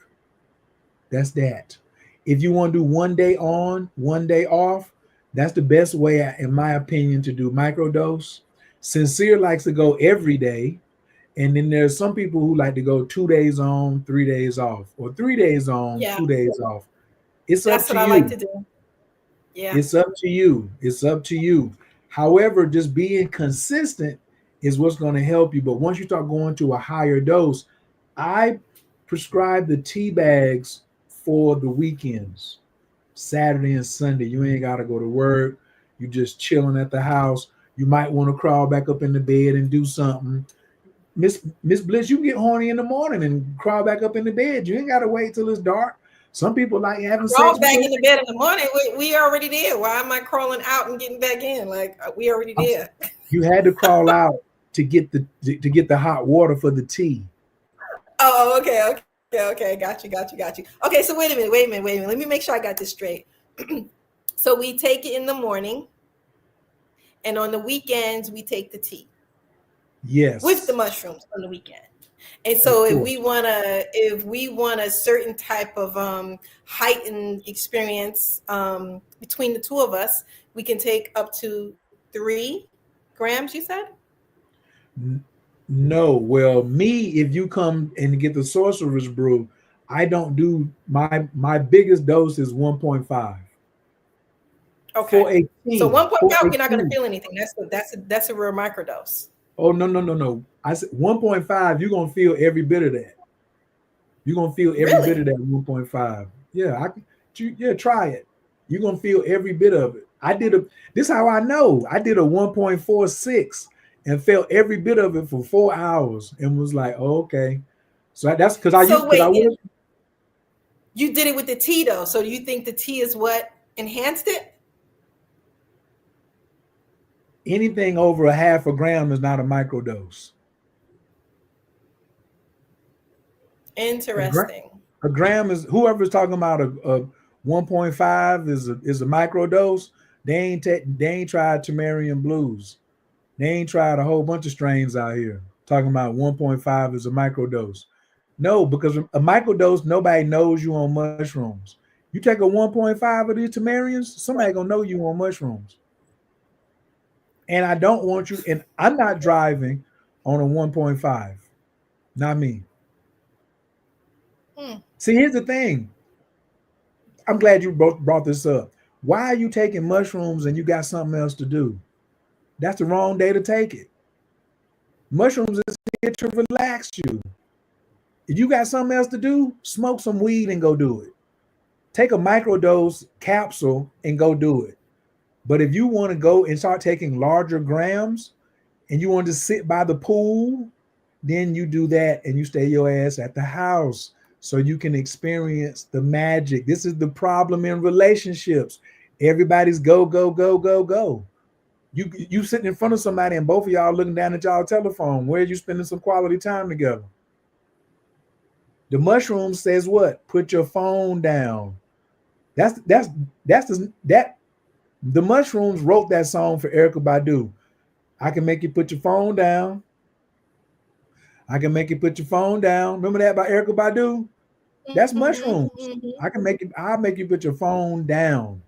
[SPEAKER 1] That's that. If you want to do 1 day on, 1 day off, that's the best way, in my opinion, to do microdose. Sincere likes to go every day. And then there's some people who like to go 2 days on, 3 days off, or 3 days on,
[SPEAKER 2] Yeah,
[SPEAKER 1] 2 days off. It's up
[SPEAKER 2] that's
[SPEAKER 1] to
[SPEAKER 2] what I like
[SPEAKER 1] you.
[SPEAKER 2] to do. Yeah.
[SPEAKER 1] It's up to you. It's up to you. However, just being consistent is what's going to help you. But once you start going to a higher dose, I prescribe the tea bags for the weekends, Saturday and Sunday. You ain't got to go to work. You just chilling at the house. You might want to crawl back up in the bed and do something. Miss Bliss, you can get horny in the morning and crawl back up in the bed. You ain't got to wait till it's dark. Some people like having sex
[SPEAKER 2] Crawl back
[SPEAKER 1] before.
[SPEAKER 2] in the bed in the morning. We already did. Why am I crawling out and getting back in? Like we already did.
[SPEAKER 1] You had to crawl out to get the hot water for the tea.
[SPEAKER 2] Oh, okay. Got you. Okay, so wait a minute. Let me make sure I got this straight. So we take it in the morning, and on the weekends we take the tea.
[SPEAKER 1] Yes.
[SPEAKER 2] With the mushrooms on the weekend. And so if we want a certain type of heightened experience between the two of us, we can take up to 3 grams, you said?
[SPEAKER 1] No. Well, me, if you come and get the sorcerer's brew, I don't do my biggest dose is 1.5.
[SPEAKER 2] Okay.
[SPEAKER 1] For a tea.
[SPEAKER 2] So 1.5, you're not going to feel anything. That's a real microdose.
[SPEAKER 1] Oh, no. I said 1.5, you're going to feel every bit of that. You're going to feel every bit of that 1.5. Yeah, try it. You're going to feel every bit of it. This is how I know. I did a 1.46 and felt every bit of it for 4 hours and was like, oh, okay. So that's because
[SPEAKER 2] you did it with the tea though. So do you think the tea is what enhanced it?
[SPEAKER 1] Anything over a half a gram is not a microdose.
[SPEAKER 2] Interesting.
[SPEAKER 1] A gram is, whoever's talking about a 1.5 is a microdose. They ain't tried Tamarian blues. They ain't tried a whole bunch of strains out here talking about 1.5 is a microdose. No, because a microdose, nobody knows you on mushrooms. You take a 1.5 of these Tamarians, somebody gonna know you on mushrooms. And I don't want you, and I'm not driving on a 1.5. Not me. See, here's the thing. I'm glad you brought this up. Why are you taking mushrooms and you got something else to do? That's the wrong day to take it. Mushrooms is here to relax you. If you got something else to do, smoke some weed and go do it. Take a microdose capsule and go do it. But if you want to go and start taking larger grams and you want to sit by the pool, then you do that and you stay your ass at the house so you can experience the magic. This is the problem in relationships. Everybody's go. You sitting in front of somebody and both of y'all looking down at y'all telephone. Where are you spending some quality time together? The mushroom says what? Put your phone down. The mushrooms wrote that song for Erykah Badu. I can make you put your phone down. I can make you put your phone down. Remember that by Erykah Badu? That's mushrooms. I'll make you put your phone down.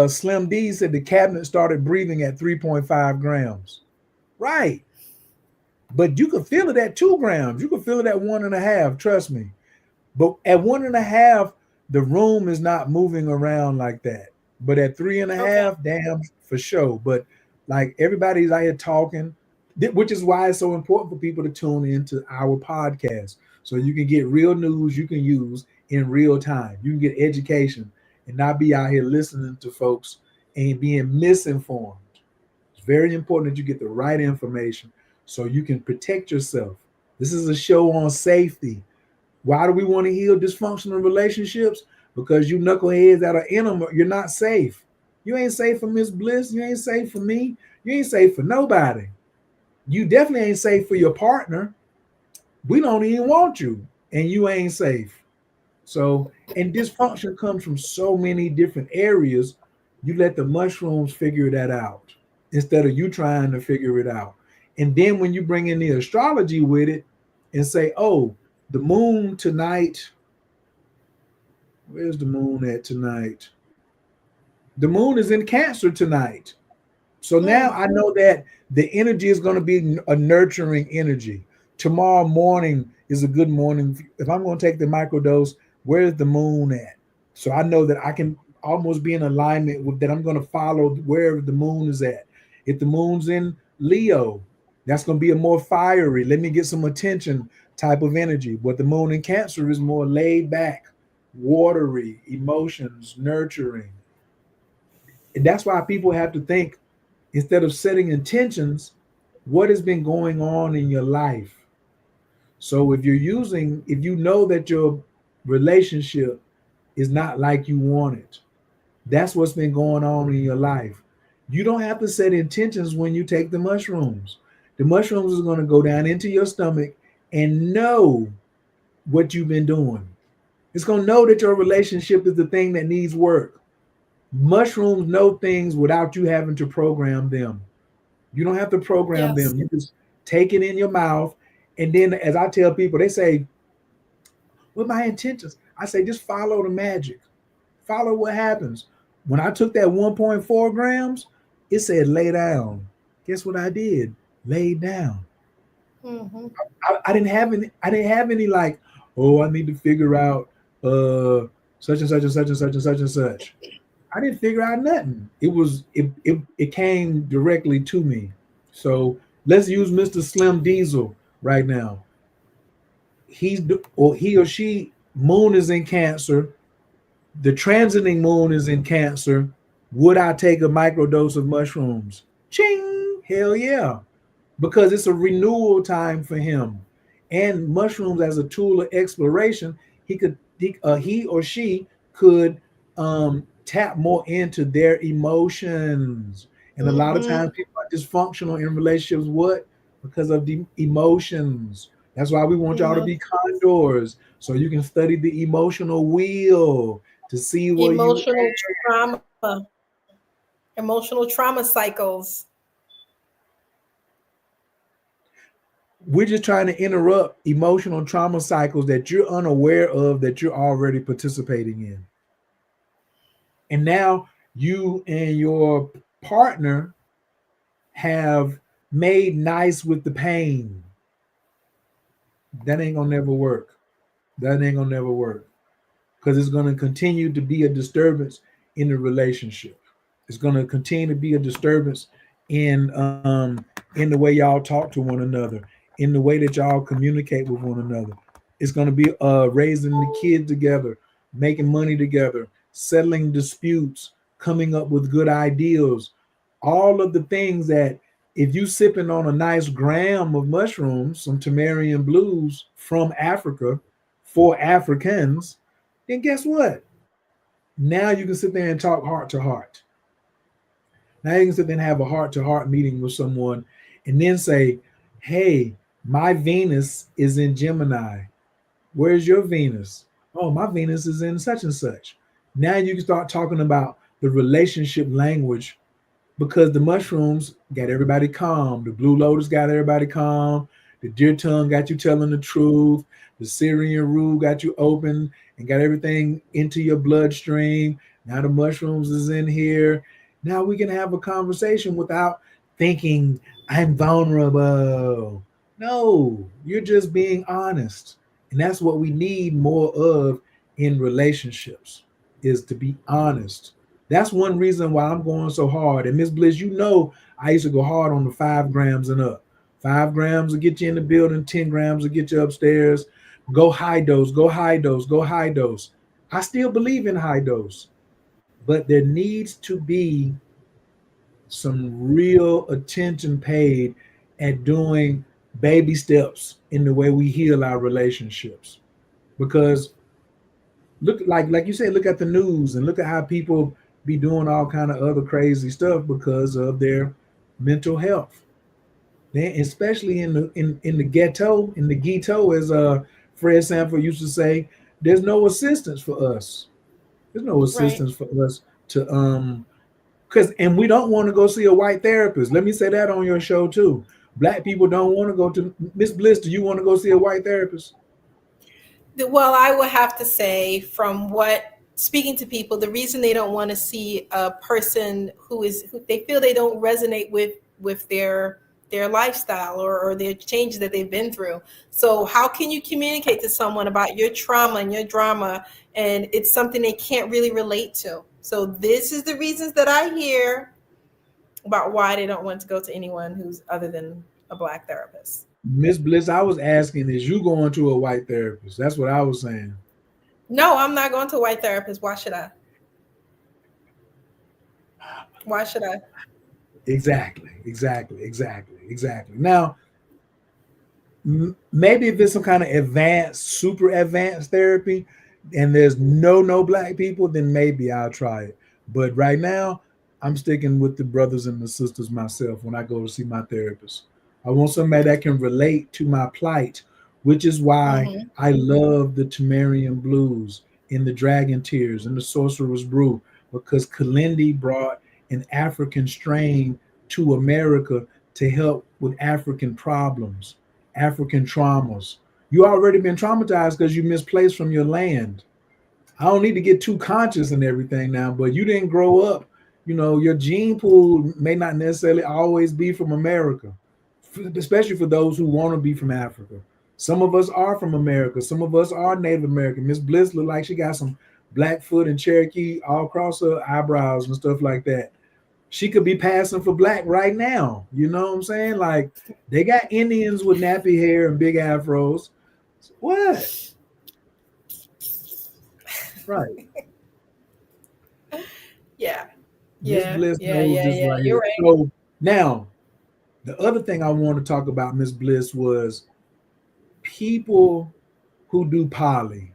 [SPEAKER 1] Slim D said the cabinet started breathing at 3.5 grams. Right. But you could feel it at 2 grams. You could feel it at 1.5. Trust me. But at 1.5, the room is not moving around like that. But at three and a
[SPEAKER 2] Okay.
[SPEAKER 1] half, damn, for sure. But like everybody's out here talking, which is why it's so important for people to tune into our podcast. So you can get real news you can use in real time. You can get education and not be out here listening to folks and being misinformed. It's very important that you get the right information so you can protect yourself. This is a show on safety. Why do we want to heal dysfunctional relationships? Because you knuckleheads that are in them, you're not safe. You ain't safe for Miss Bliss. You ain't safe for me. You ain't safe for nobody. You definitely ain't safe for your partner. We don't even want you, and you ain't safe. So, and dysfunction comes from so many different areas. You let the mushrooms figure that out instead of you trying to figure it out. And then when you bring in the astrology with it and say, oh, the moon tonight, where's the moon at tonight? The moon is in Cancer tonight. So now
[SPEAKER 2] Mm.
[SPEAKER 1] I know that the energy is going to be a nurturing energy. Tomorrow morning is a good morning. If I'm going to take the microdose, where's the moon at? So I know that I can almost be in alignment with that. I'm going to follow wherever the moon is at. If the moon's in Leo, that's going to be a more fiery, let me get some attention type of energy. But the moon in Cancer is more laid back, watery, emotions, nurturing. And that's why people have to think, instead of setting intentions, what has been going on in your life. So if you know that your relationship is not like you want it, that's what's been going on in your life. You don't have to set intentions when you take the mushrooms. The mushrooms is going to go down into your stomach and know what you've been doing. It's going to know that your relationship is the thing that needs work. Mushrooms know things without you having to program them. You don't have to program
[SPEAKER 2] Yes.
[SPEAKER 1] them. You just take it in your mouth. And then, as I tell people, they say, what are my intentions? I say, just follow the magic. Follow what happens. When I took that 1.4 grams, it said lay down. Guess what I did? Laid down.
[SPEAKER 2] Mm-hmm.
[SPEAKER 1] I didn't have any, like, oh, I need to figure out such and such and such and such and such and such. I didn't figure out nothing. It came directly to me. So let's use Mr. Slim Diesel right now. He or she moon is in Cancer. The transiting moon is in Cancer. Would I take a microdose of mushrooms? Ching! Hell yeah. Because it's a renewal time for him. And mushrooms as a tool of exploration, he or she could tap more into their emotions. And a lot of
[SPEAKER 2] Mm-hmm.
[SPEAKER 1] times people are dysfunctional in relationships. What? Because of the emotions. That's why we want y'all to be condors so you can study the emotional wheel to see where you.
[SPEAKER 2] Emotional trauma, emotional trauma cycles.
[SPEAKER 1] We're just trying to interrupt emotional trauma cycles that you're unaware of that you're already participating in. And now you and your partner have made nice with the pain. That ain't gonna never work. That ain't gonna never work because it's gonna continue to be a disturbance in the relationship. It's gonna continue to be a disturbance in the way y'all talk to one another, in the way that y'all communicate with one another. It's gonna be raising the kids together, making money together, settling disputes, coming up with good ideas, all of the things that if you sipping on a nice gram of mushrooms, some Tamarian blues from Africa for Africans, then guess what? Now you can sit there and talk heart to heart. Now you can sit there and have a heart to heart meeting with someone and then say, hey, my Venus is in Gemini. Where's your Venus? Oh, my Venus is in such and such. Now you can start talking about the relationship language because the mushrooms got everybody calm. The blue lotus got everybody calm. The deer tongue got you telling the truth. The Syrian rue got you open and got everything into your bloodstream. Now the mushrooms is in here. Now we can have a conversation without thinking I'm vulnerable. No, you're just being honest. And that's what we need more of in relationships is to be honest. That's one reason why I'm going so hard. And Miss Bliss, you know, I used to go hard on the 5 grams and up. 5 grams will get you in the building, 10 grams will get you upstairs. Go high dose, go high dose, go high dose. I still believe in high dose, but there needs to be some real attention paid at doing baby steps in the way we heal our relationships. Because look, like you said, look at the news and look at how people be doing all kind of other crazy stuff because of their mental health. Then, especially in the ghetto, in the ghetto, as Fred Sanford used to say, there's no assistance for us. There's no
[SPEAKER 2] Right.
[SPEAKER 1] assistance for us to because and we don't want to go see a white therapist. Let me say that on your show too. Black people don't want to go to Miss Bliss. Do you want to go see a white therapist?
[SPEAKER 2] Well, I would have to say, from what speaking to people, the reason they don't want to see a person who they feel they don't resonate with their lifestyle or their changes that they've been through. So how can you communicate to someone about your trauma and your drama, and it's something they can't really relate to? So this is the reasons that I hear about why they don't want to go to anyone who's other than a black therapist.
[SPEAKER 1] Miss Bliss, I was asking, is you going to a white therapist? That's what I was saying.
[SPEAKER 2] No, I'm not going to a white therapist. Why should I? Why should I?
[SPEAKER 1] Exactly. Now, maybe if there's some kind of advanced, super advanced therapy, and there's no black people, then maybe I'll try it. But right now, I'm sticking with the brothers and the sisters myself when I go to see my therapist. I want somebody that can relate to my plight, which is why
[SPEAKER 2] Mm-hmm.
[SPEAKER 1] I love the Tamarian Blues and the Dragon Tears and the Sorcerer's Brew, because Kalindi brought an African strain to America to help with African problems, African traumas. You already been traumatized because you misplaced from your land. I don't need to get too conscious and everything now, but you didn't grow up. You know, your gene pool may not necessarily always be from America, especially for those who want to be from Africa. Some of us are from America. Some of us are Native American. Miss Bliss look like she got some Blackfoot and Cherokee all across her eyebrows and stuff like that. She could be passing for black right now. You know what I'm saying? Like they got Indians with nappy hair and big afros. What? Right.
[SPEAKER 2] Yeah,
[SPEAKER 1] Miss
[SPEAKER 2] yeah,
[SPEAKER 1] Bliss
[SPEAKER 2] yeah,
[SPEAKER 1] knows
[SPEAKER 2] yeah,
[SPEAKER 1] this
[SPEAKER 2] yeah.
[SPEAKER 1] right
[SPEAKER 2] You're
[SPEAKER 1] here.
[SPEAKER 2] right.
[SPEAKER 1] So now the other thing I want to talk about, Miss Bliss, was people who do poly.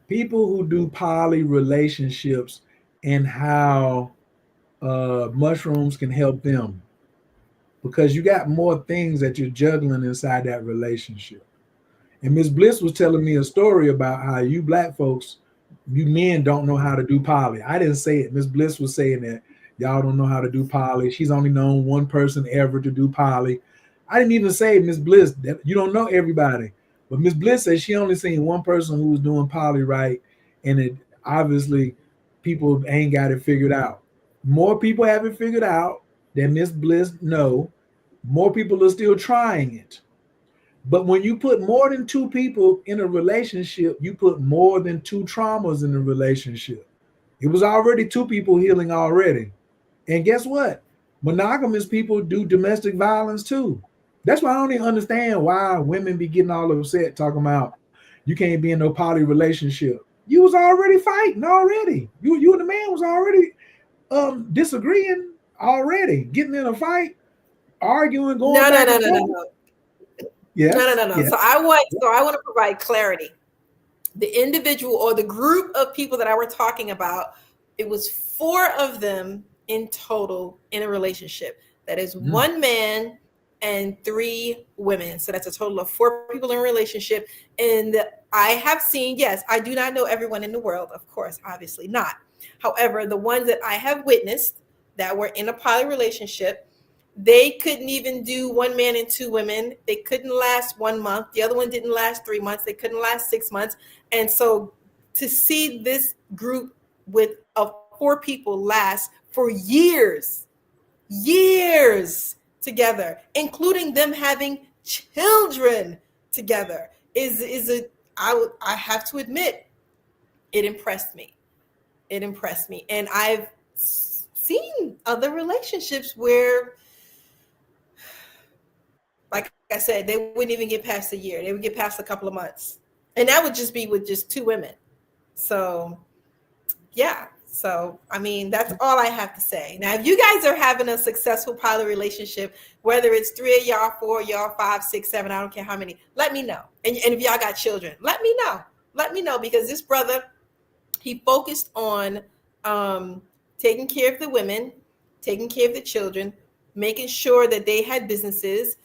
[SPEAKER 1] People who do poly relationships and how mushrooms can help them because you got more things that you're juggling inside that relationship. And Miss Bliss was telling me a story about how you black folks, you men don't know how to do poly. I didn't say it. Miss Bliss was saying that y'all don't know how to do poly. She's only known one person ever to do poly. I didn't even say, Miss Bliss, that you don't know everybody. But Miss Bliss said she only seen one person who was doing poly right. And it obviously people ain't got it figured out. More people have it figured out than Miss Bliss know. More people are still trying it. But when you put more than two people in a relationship, you put more than two traumas in the relationship. It was already two people healing already. And guess what? Monogamous people do domestic violence too. That's why I don't even understand why women be getting all upset talking about you can't be in no poly relationship. You was already fighting already. You and the man was already disagreeing already, getting in a fight, arguing, going
[SPEAKER 2] No, no,
[SPEAKER 1] back
[SPEAKER 2] no,
[SPEAKER 1] and
[SPEAKER 2] no, no,
[SPEAKER 1] forth.
[SPEAKER 2] no, no, no,
[SPEAKER 1] Yes,
[SPEAKER 2] no, no.
[SPEAKER 1] yes.
[SPEAKER 2] So I want to provide clarity. The individual or the group of people that I were talking about, it was four of them in total in a relationship. That is
[SPEAKER 1] Mm.
[SPEAKER 2] one man and three women. So that's a total of four people in a relationship. And I have seen, yes, I do not know everyone in the world, of course, obviously not. However, the ones that I have witnessed that were in a poly relationship, they couldn't even do one man and two women. They couldn't last 1 month. The other one didn't last 3 months. They couldn't last 6 months. And so to see this group with of four people lasts for years together, including them having children together, is a I have to admit, it impressed me. It impressed me. And I've seen other relationships where, like I said, they wouldn't even get past a year. They would get past a couple of months. And that would just be with just two women. So, yeah. So, I mean, that's all I have to say. Now, if you guys are having a successful poly relationship, whether it's 3 of y'all, 4 of y'all, 5, 6, 7, I don't care how many, let me know. And if y'all got children, let me know. Let me know, because this brother, he focused on taking care of the women, taking care of the children, making sure that they had businesses,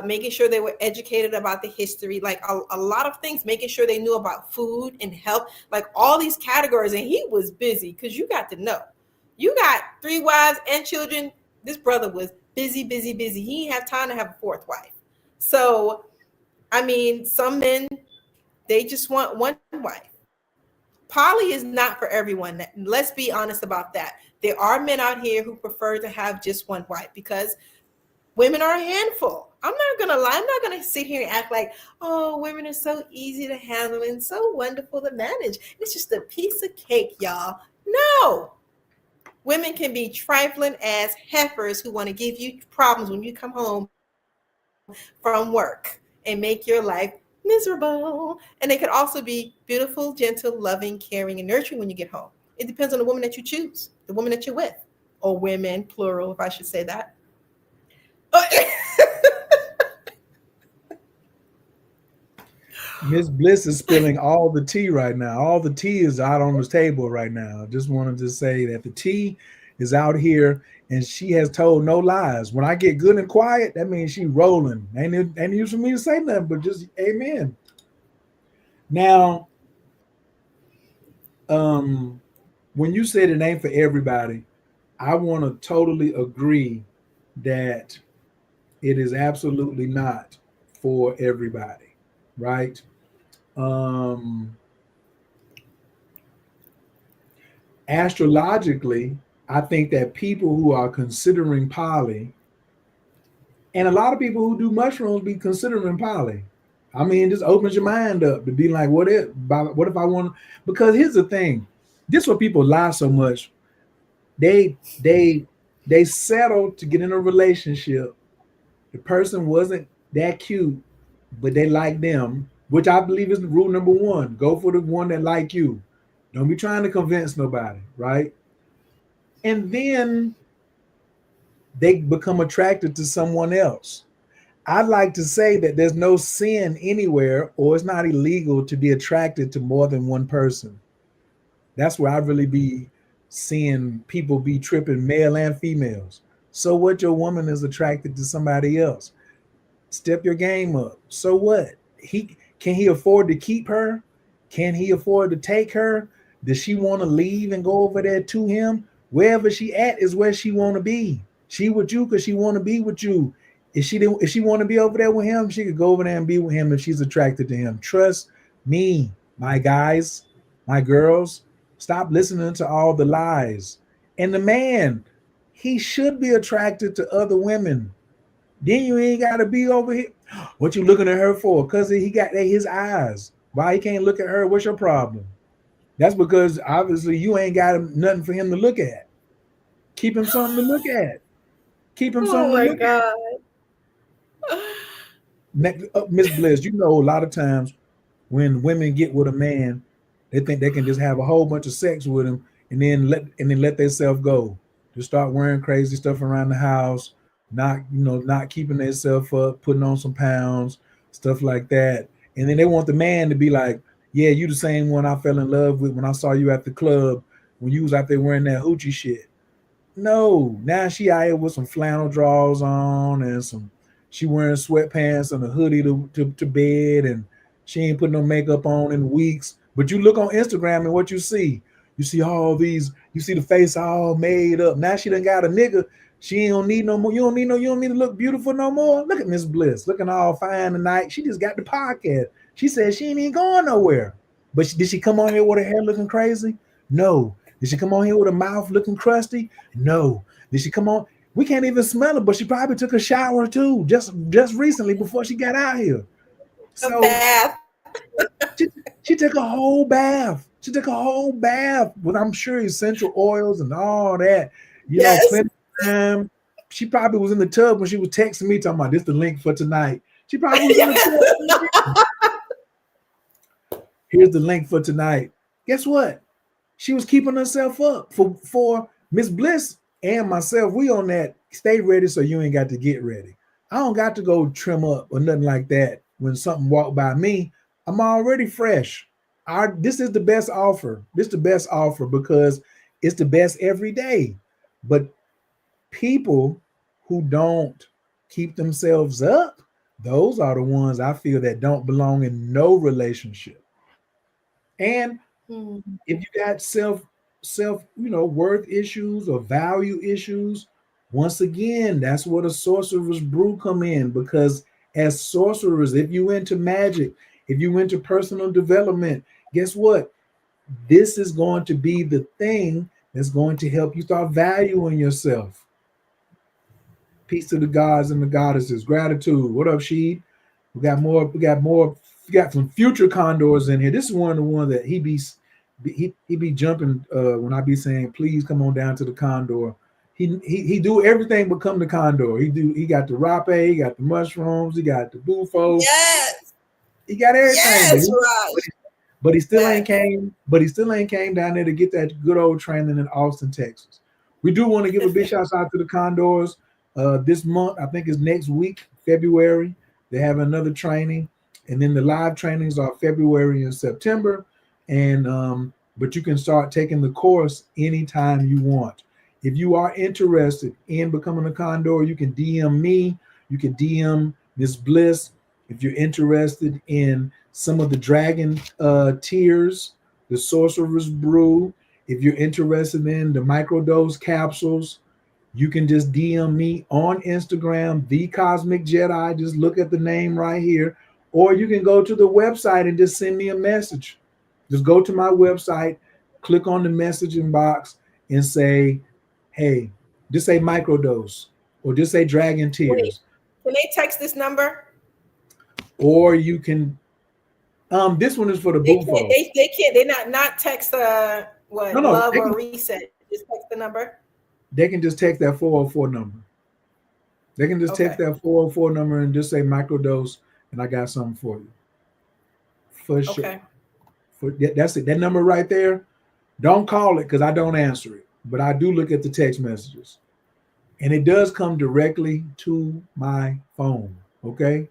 [SPEAKER 2] making sure they were educated about the history, like a lot of things, making sure they knew about food and health, like all these categories. And he was busy, because you got to know, you got 3 wives and children. This brother was busy. He didn't have time to have a 4th wife. So, I mean, some men, they just want one wife. Poly is not for everyone. Let's be honest about that. There are men out here who prefer to have just one wife, because women are a handful. I'm not going to lie. I'm not going to sit here and act like, oh, women are so easy to handle and so wonderful to manage. It's just a piece of cake, y'all. No. Women can be trifling ass heifers who want to give you problems when you come home from work and make your life miserable. And they could also be beautiful, gentle, loving, caring, and nurturing when you get home. It depends on the woman that you choose, the woman that you're with, or women, plural, if I should say that.
[SPEAKER 1] Miss Bliss is spilling all the tea right now. All the tea is out on the table right now. I just wanted to say that the tea is out here, and she has told no lies. When I get good and quiet, that means she rolling. Ain't use for me to say nothing, but just amen. Now, when you said it ain't for everybody, I want to totally agree that it is absolutely not for everybody, right? Astrologically, I think that people who are considering poly, and a lot of people who do mushrooms be considering poly. I mean, just opens your mind up to be like, what if I want? Because here's the thing, this is where people lie so much. They settle to get in a relationship. The person wasn't that cute, but they like them, which I believe is rule number 1. Go for the one that like you. Don't be trying to convince nobody, right? And then they become attracted to someone else. I'd like to say that there's no sin anywhere, or it's not illegal to be attracted to more than one person. That's where I really be seeing people be tripping, male and females. So what, your woman is attracted to somebody else? Step your game up. So what? Can he afford to keep her? Can he afford to take her? Does she want to leave and go over there to him? Wherever she at is where she want to be. She with you because she want to be with you. If she want to be over there with him, she could go over there and be with him if she's attracted to him. Trust me, my guys, my girls. Stop listening to all the lies. And the man, he should be attracted to other women. Then you ain't got to be over here. What you looking at her for? Because he got his eyes. Why he can't look at her? What's your problem? That's because obviously you ain't got nothing for him to look at. Keep him something to look at. Keep him something to look at. Miss Bliss, you know, a lot of times when women get with a man, they think they can just have a whole bunch of sex with him and then let themselves go. Just start wearing crazy stuff around the house, not keeping themselves up, putting on some pounds, stuff like that. And then they want the man to be like, yeah, you the same one I fell in love with when I saw you at the club when you was out there wearing that hoochie shit. No, now she out here with some flannel drawers on and she wearing sweatpants and a hoodie to bed, and she ain't putting no makeup on in weeks. But you look on Instagram and what you see all these, you see the face all made up. Now she done got a nigga. She don't need no more. You don't need to look beautiful no more. Look at Miss Bliss looking all fine tonight. She just got the podcast. She said she ain't even going nowhere. But did she come on here with her hair looking crazy? No. Did she come on here with a mouth looking crusty? No. Did she come on? We can't even smell her, but she probably took a shower too, just recently before she got out here.
[SPEAKER 2] A
[SPEAKER 1] So
[SPEAKER 2] bath.
[SPEAKER 1] she, she took a whole bath. She took a whole bath with, I'm sure, essential oils and all that.
[SPEAKER 2] Yes.
[SPEAKER 1] Plenty of time. She probably was in the tub when she was texting me talking about this the link for tonight. She probably was in the tub. Here's the link for tonight. Guess what? She was keeping herself up for Miss Bliss and myself. We on that stay ready so you ain't got to get ready. I don't got to go trim up or nothing like that. When something walk by me, I'm already fresh. This is the best offer. This is the best offer because it's the best every day. But people who don't keep themselves up, those are the ones I feel that don't belong in no relationship. And
[SPEAKER 2] Hmm.
[SPEAKER 1] if you got self worth issues or value issues, once again, that's where the sorcerer's brew come in. Because as sorcerers, if you into magic, if you into personal development, guess what? This is going to be the thing that's going to help you start valuing yourself. Peace to the gods and the goddesses. Gratitude. What up, Sheed? We got more. We got more. We got some future condors in here. This is one of the ones that he be jumping when I be saying, please come on down to the condor. He do everything but come to condor. He got the rape, he got the mushrooms, he got the bufo,
[SPEAKER 2] Yes.
[SPEAKER 1] he got everything,
[SPEAKER 2] Yes, Raj.
[SPEAKER 1] but he still ain't
[SPEAKER 2] Yes.
[SPEAKER 1] came. But he still ain't came down there to get that good old training in Austin, Texas. We do want to give a big shout out to the Condors. This month, I think is next week, February. They have another training, and then the live trainings are February and September. And but you can start taking the course anytime you want. If you are interested in becoming a Condor, you can DM me. You can DM Miss Bliss if you're interested in some of the dragon tiers, the sorcerer's brew. If you're interested in the microdose capsules, you can just DM me on Instagram, the Cosmic Jedi. Just look at the name right here. Or you can go to the website and just send me a message. Just go to my website, click on the messaging box, and say, hey, just say microdose or just say dragon
[SPEAKER 2] Wait,
[SPEAKER 1] tears.
[SPEAKER 2] can they text this number?
[SPEAKER 1] Or you can, this one is for the
[SPEAKER 2] They can't.
[SPEAKER 1] Bufo.
[SPEAKER 2] They can't. They not text
[SPEAKER 1] No,
[SPEAKER 2] what
[SPEAKER 1] no,
[SPEAKER 2] love or reset. Just text the number.
[SPEAKER 1] they can just text that 404 number. They can just text
[SPEAKER 2] Okay.
[SPEAKER 1] that 404 number and just say microdose, and I got something for you. For sure.
[SPEAKER 2] Okay.
[SPEAKER 1] That's it. That number right there, don't call it because I don't answer it, but I do look at the text messages. And it does come directly to my phone. Okay.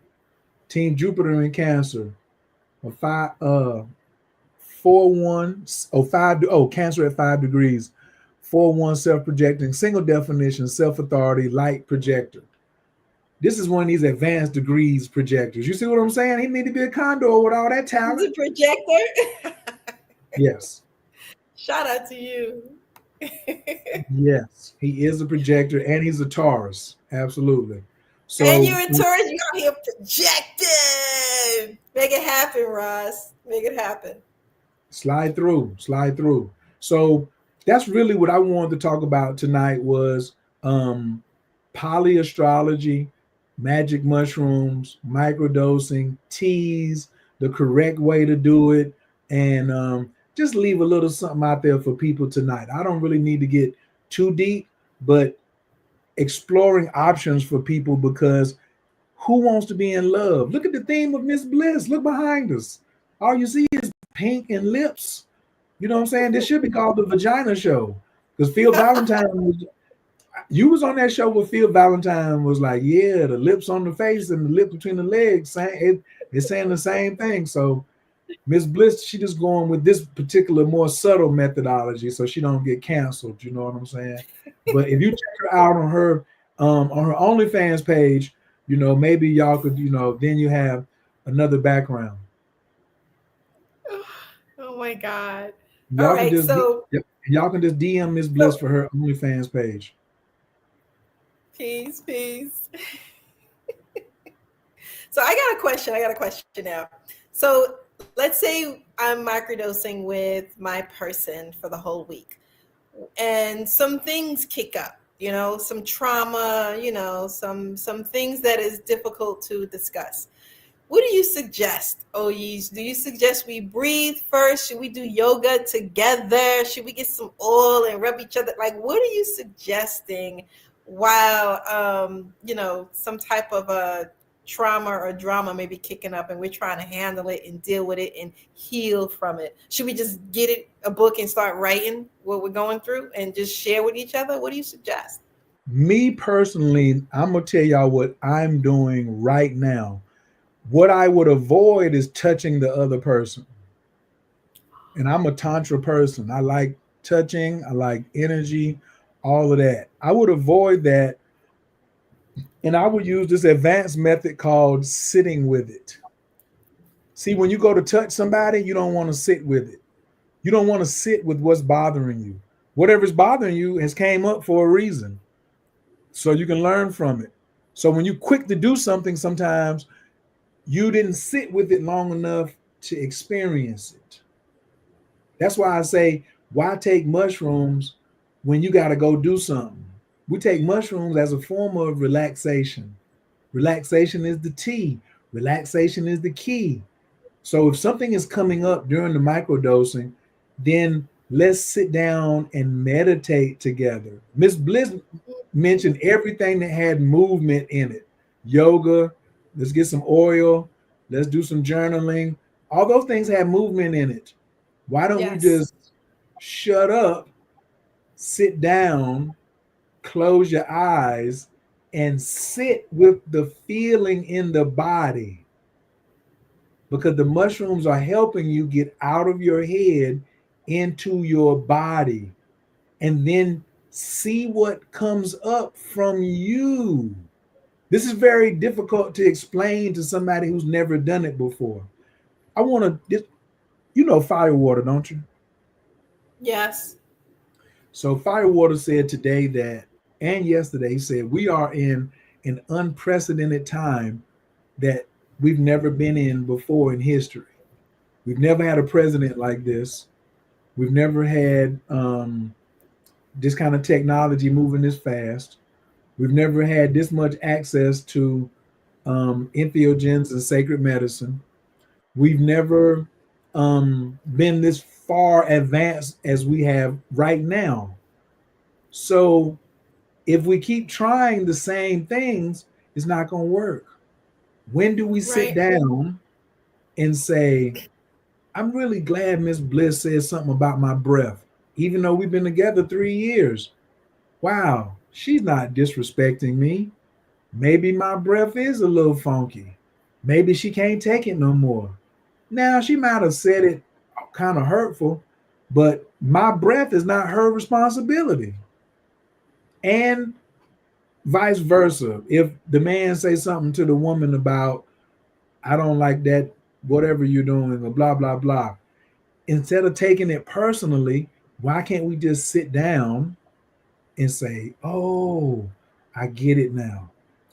[SPEAKER 1] Team Jupiter in Cancer. A 4-1 5 Cancer at 5 degrees. 4-1 self-projecting, single definition, self-authority, light projector. This is one of these advanced degrees projectors. You see what I'm saying? He need to be a condor with all that
[SPEAKER 2] He's a
[SPEAKER 1] talent.
[SPEAKER 2] projector.
[SPEAKER 1] Yes.
[SPEAKER 2] Shout out to you.
[SPEAKER 1] Yes. He is a projector and he's a Taurus. Absolutely.
[SPEAKER 2] And
[SPEAKER 1] So
[SPEAKER 2] you're a tourist. You out here projecting. Make it happen, Ross. Make it happen.
[SPEAKER 1] slide through, slide through. So that's really what I wanted to talk about tonight was poly astrology, magic mushrooms, microdosing, teas, the correct way to do it, and just leave a little something out there for people tonight. I don't really need to get too deep, but exploring options for people because who wants to be in love? Look at the theme of Miss Bliss. Look behind us. All you see is pink and lips. You know what I'm saying? This should be called the Vagina Show because Phil Valentine was, you was on that show where Phil Valentine was like, yeah, the lips on the face and the lip between the legs, it's saying the same thing. So Miss Bliss, she just going with this particular more subtle methodology so she don't get canceled. You know what I'm saying? But if you check her out on her OnlyFans page, maybe y'all could, then you have another background.
[SPEAKER 2] Oh my God. All
[SPEAKER 1] Y'all can
[SPEAKER 2] right.
[SPEAKER 1] just
[SPEAKER 2] So,
[SPEAKER 1] yep, y'all can just DM Miss Bliss
[SPEAKER 2] so
[SPEAKER 1] for her OnlyFans page.
[SPEAKER 2] peace, peace. So I got a question. I got a question now. So let's say I'm microdosing with my person for the whole week. and some things kick up, some trauma, some things that is difficult to discuss. What do you suggest, Oyes? Do you suggest we breathe first? Should we do yoga together? Should we get some oil and rub each other? Like, what are you suggesting while, some type of a trauma or drama may be kicking up and we're trying to handle it and deal with it and heal from it? Should we just get it a book and start writing what we're going through and just share with each other? What do you suggest?
[SPEAKER 1] Me personally, I'm gonna tell y'all what I'm doing right now. What I would avoid is touching the other person. And I'm a tantra person. I like touching, I like energy, all of that. I would avoid that, and I would use this advanced method called sitting with it. See, when you go to touch somebody, you don't want to sit with it. You don't want to sit with what's bothering you. Whatever's bothering you has came up for a reason. So you can learn from it. So when you quick to do something, sometimes you didn't sit with it long enough to experience it. That's why I say, why take mushrooms when you got to go do something? We take mushrooms as a form of relaxation. Relaxation is the T. Relaxation is the key. So if something is coming up during the microdosing, then let's sit down and meditate together. Miss Bliss mentioned everything that had movement in it. Yoga, let's get some oil, let's do some journaling. All those things have movement in it. Why don't we
[SPEAKER 2] Yes.
[SPEAKER 1] just shut up, sit down, close your eyes, and sit with the feeling in the body? Because the mushrooms are helping you get out of your head into your body, and then see what comes up from you. This is very difficult to explain to somebody who's never done it before. I want to, fire water, don't you?
[SPEAKER 2] Yes.
[SPEAKER 1] So Firewater said today that, and yesterday, he said, we are in an unprecedented time that we've never been in before in history. We've never had a president like this. We've never had this kind of technology moving this fast. We've never had this much access to entheogens and sacred medicine. We've never been this far advanced as we have right now. So if we keep trying the same things, it's not going to work. When do we sit
[SPEAKER 2] Right.
[SPEAKER 1] down and say, I'm really glad Miss Bliss said something about my breath, even though we've been together 3 years? Wow, she's not disrespecting me. Maybe my breath is a little funky. Maybe she can't take it no more. Now, she might have said it kind of hurtful, but my breath is not her responsibility. And vice versa. If the man say something to the woman about, I don't like that, whatever you're doing, or blah, blah, blah, instead of taking it personally, why can't we just sit down and say, oh, I get it now.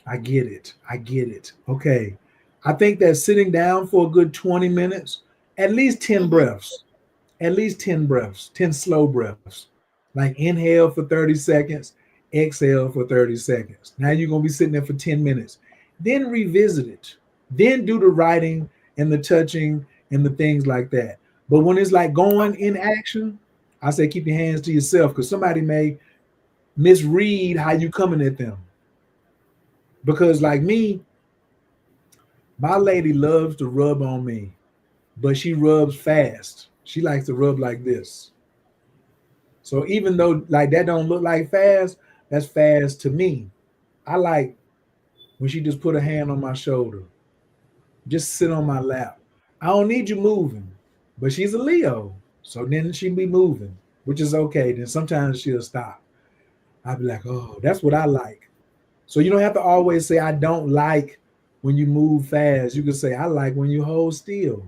[SPEAKER 1] I get it. I get it. Okay. I think that sitting down for a good 20 minutes, at least 10
[SPEAKER 2] Mm-hmm.
[SPEAKER 1] breaths, at least 10 breaths, 10 slow breaths. Like inhale for 30 seconds, exhale for 30 seconds. Now you're going to be sitting there for 10 minutes. Then revisit it. Then do the writing and the touching and the things like that. But when it's like going in action, I say keep your hands to yourself, because somebody may misread how you coming at them. Because like me, my lady loves to rub on me, but she rubs fast. She likes to rub like this. So even though like that don't look like fast, that's fast to me. I like when she just put a hand on my shoulder, just sit on my lap. I don't need you moving, but she's a Leo, so then she be moving, which is okay. Then sometimes she'll stop. I'll be like, oh, that's what I like. So you don't have to always say I don't like when you move fast. You can say I like when you hold still.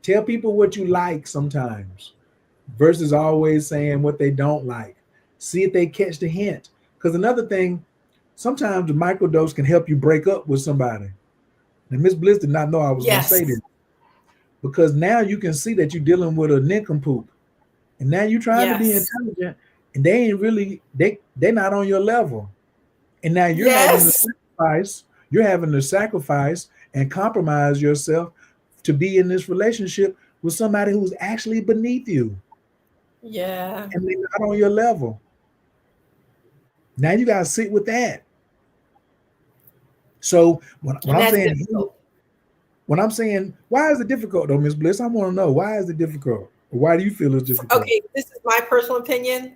[SPEAKER 1] Tell people what you like sometimes versus always saying what they don't like. See if they catch the hint. Because another thing, sometimes the microdose can help you break up with somebody. And Miss Bliss did not know I was going to say
[SPEAKER 2] Yes.
[SPEAKER 1] this, because now you can see that you're dealing with a nincompoop. And now you're trying to be
[SPEAKER 2] Yes.
[SPEAKER 1] intelligent. and they ain't really they're not on your level. And now
[SPEAKER 2] Yes.
[SPEAKER 1] you're having to sacrifice and compromise yourself to be in this relationship with somebody who's actually beneath you
[SPEAKER 2] Yeah.
[SPEAKER 1] and they're not on your level. Now you gotta sit with that. So when
[SPEAKER 2] And
[SPEAKER 1] I'm
[SPEAKER 2] that's
[SPEAKER 1] saying
[SPEAKER 2] difficult.
[SPEAKER 1] when I'm saying why is it difficult though, Miss Bliss? I want to know why is it difficult? Why do you feel it's difficult?
[SPEAKER 2] Okay, this is my personal opinion.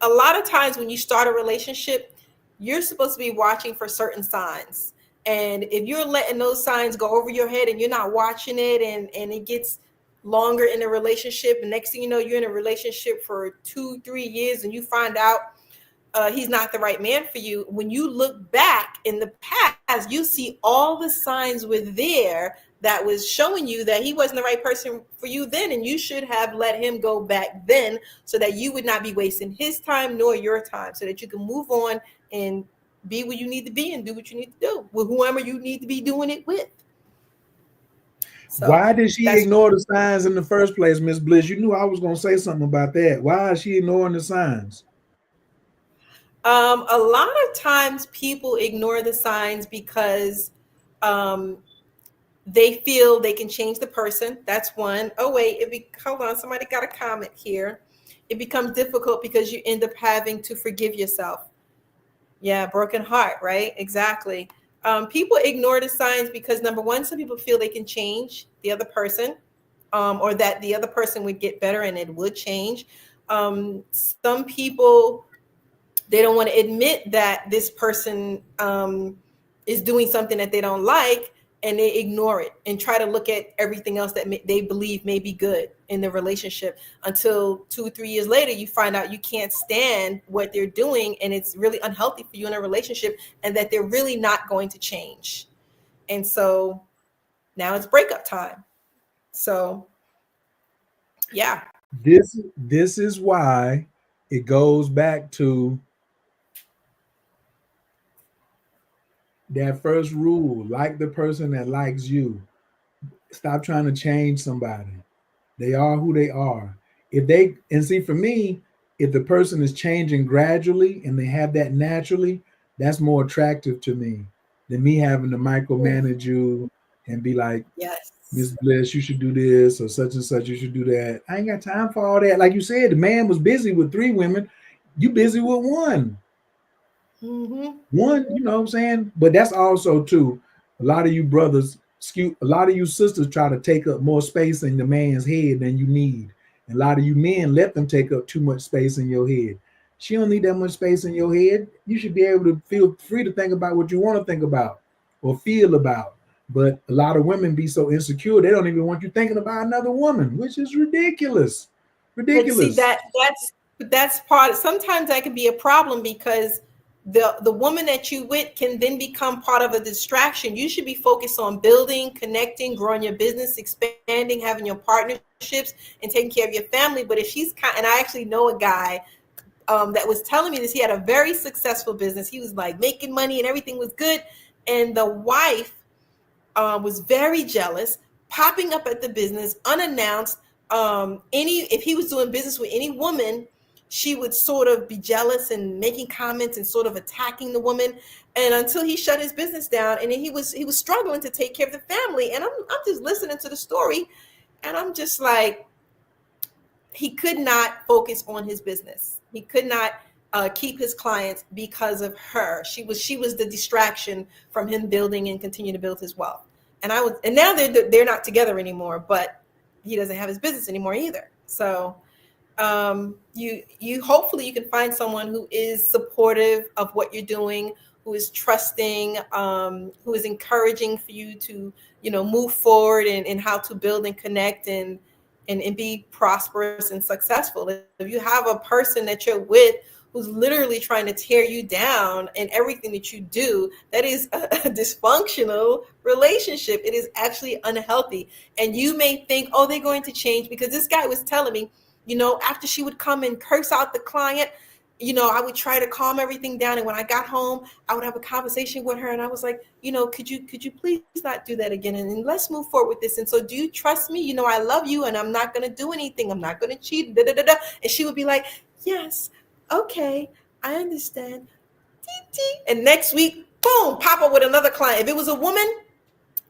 [SPEAKER 2] A lot of times when you start a relationship, you're supposed to be watching for certain signs. And if you're letting those signs go over your head and you're not watching it, and it gets longer in a relationship, and next thing you know, you're in a relationship for 2, 3 years and you find out he's not the right man for you. When you look back in the past, you see all the signs were there that was showing you that he wasn't the right person for you then, and you should have let him go back then so that you would not be wasting his time nor your time, so that you can move on and be where you need to be and do what you need to do with whoever you need to be doing it with. So
[SPEAKER 1] Why did she
[SPEAKER 2] that's
[SPEAKER 1] ignore the signs in the first place, Miss Bliss? You knew I was gonna say something about that. Why is she ignoring the signs?
[SPEAKER 2] a lot of times people ignore the signs because um, they feel they can change the person. That's one. Oh wait, hold on. Somebody got a comment here. It becomes difficult because you end up having to forgive yourself. Yeah, broken heart, right? Exactly. People ignore the signs because number one, some people feel they can change the other person, or that the other person would get better and it would change. Some people, they don't want to admit that this person is doing something that they don't like, and they ignore it and try to look at everything else that they believe may be good in the relationship, until 2 3 years later you find out you can't stand what they're doing and it's really unhealthy for you in a relationship, and that they're really not going to change. And so now it's breakup time. So yeah.
[SPEAKER 1] This is why it goes back to that first rule: like the person that likes you. Stop trying to change somebody. They are who they are. If they and see for me, if the person is changing gradually and they have that naturally, that's more attractive to me than me having to micromanage you and be like, Miss
[SPEAKER 2] Yes.
[SPEAKER 1] Bliss, you should do this or such and such, you should do that. I ain't got time for all that. Like you said, the man was busy with three women. You busy with one.
[SPEAKER 2] Mm-hmm.
[SPEAKER 1] One, you know what I'm saying? But that's also too, a lot of you brothers a lot of you sisters try to take up more space in the man's head than you need. And a lot of you men let them take up too much space in your head. She don't need that much space in your head. You should be able to feel free to think about what you want to think about or feel about. But a lot of women be so insecure they don't even want you thinking about another woman, which is ridiculous.
[SPEAKER 2] But see,
[SPEAKER 1] Ridiculous.
[SPEAKER 2] that's part. Sometimes that can be a problem because the woman that you with can then become part of a distraction. You should be focused on building, connecting, growing your business, expanding, having your partnerships, and taking care of your family. But if she's kind, and I actually know a guy that was telling me this. He had a very successful business. He was like making money and everything was good, and the wife was very jealous, popping up at the business unannounced. Any If he was doing business with any woman, she would sort of be jealous and making comments and sort of attacking the woman. And until he shut his business down, and then he was struggling to take care of the family. And I'm just listening to the story, and I'm just like, he could not focus on his business. He could not keep his clients because of her. She was the distraction from him building and continue to build his wealth. And now they're not together anymore, but he doesn't have his business anymore either. So you hopefully you can find someone who is supportive of what you're doing, who is trusting, who is encouraging for you to move forward and how to build and connect and be prosperous and successful. If you have a person that you're with who's literally trying to tear you down in everything that you do, that is a dysfunctional relationship. It is actually unhealthy. And you may think, oh, they're going to change, because this guy was telling me, after she would come and curse out the client, I would try to calm everything down. And when I got home, I would have a conversation with her. And I was like, could you please not do that again? And let's move forward with this. And so, do you trust me? I love you and I'm not going to do anything. I'm not going to cheat. Da, da, da, da. And she would be like, yes, Okay, I understand. And next week, boom, pop up with another client. If it was a woman,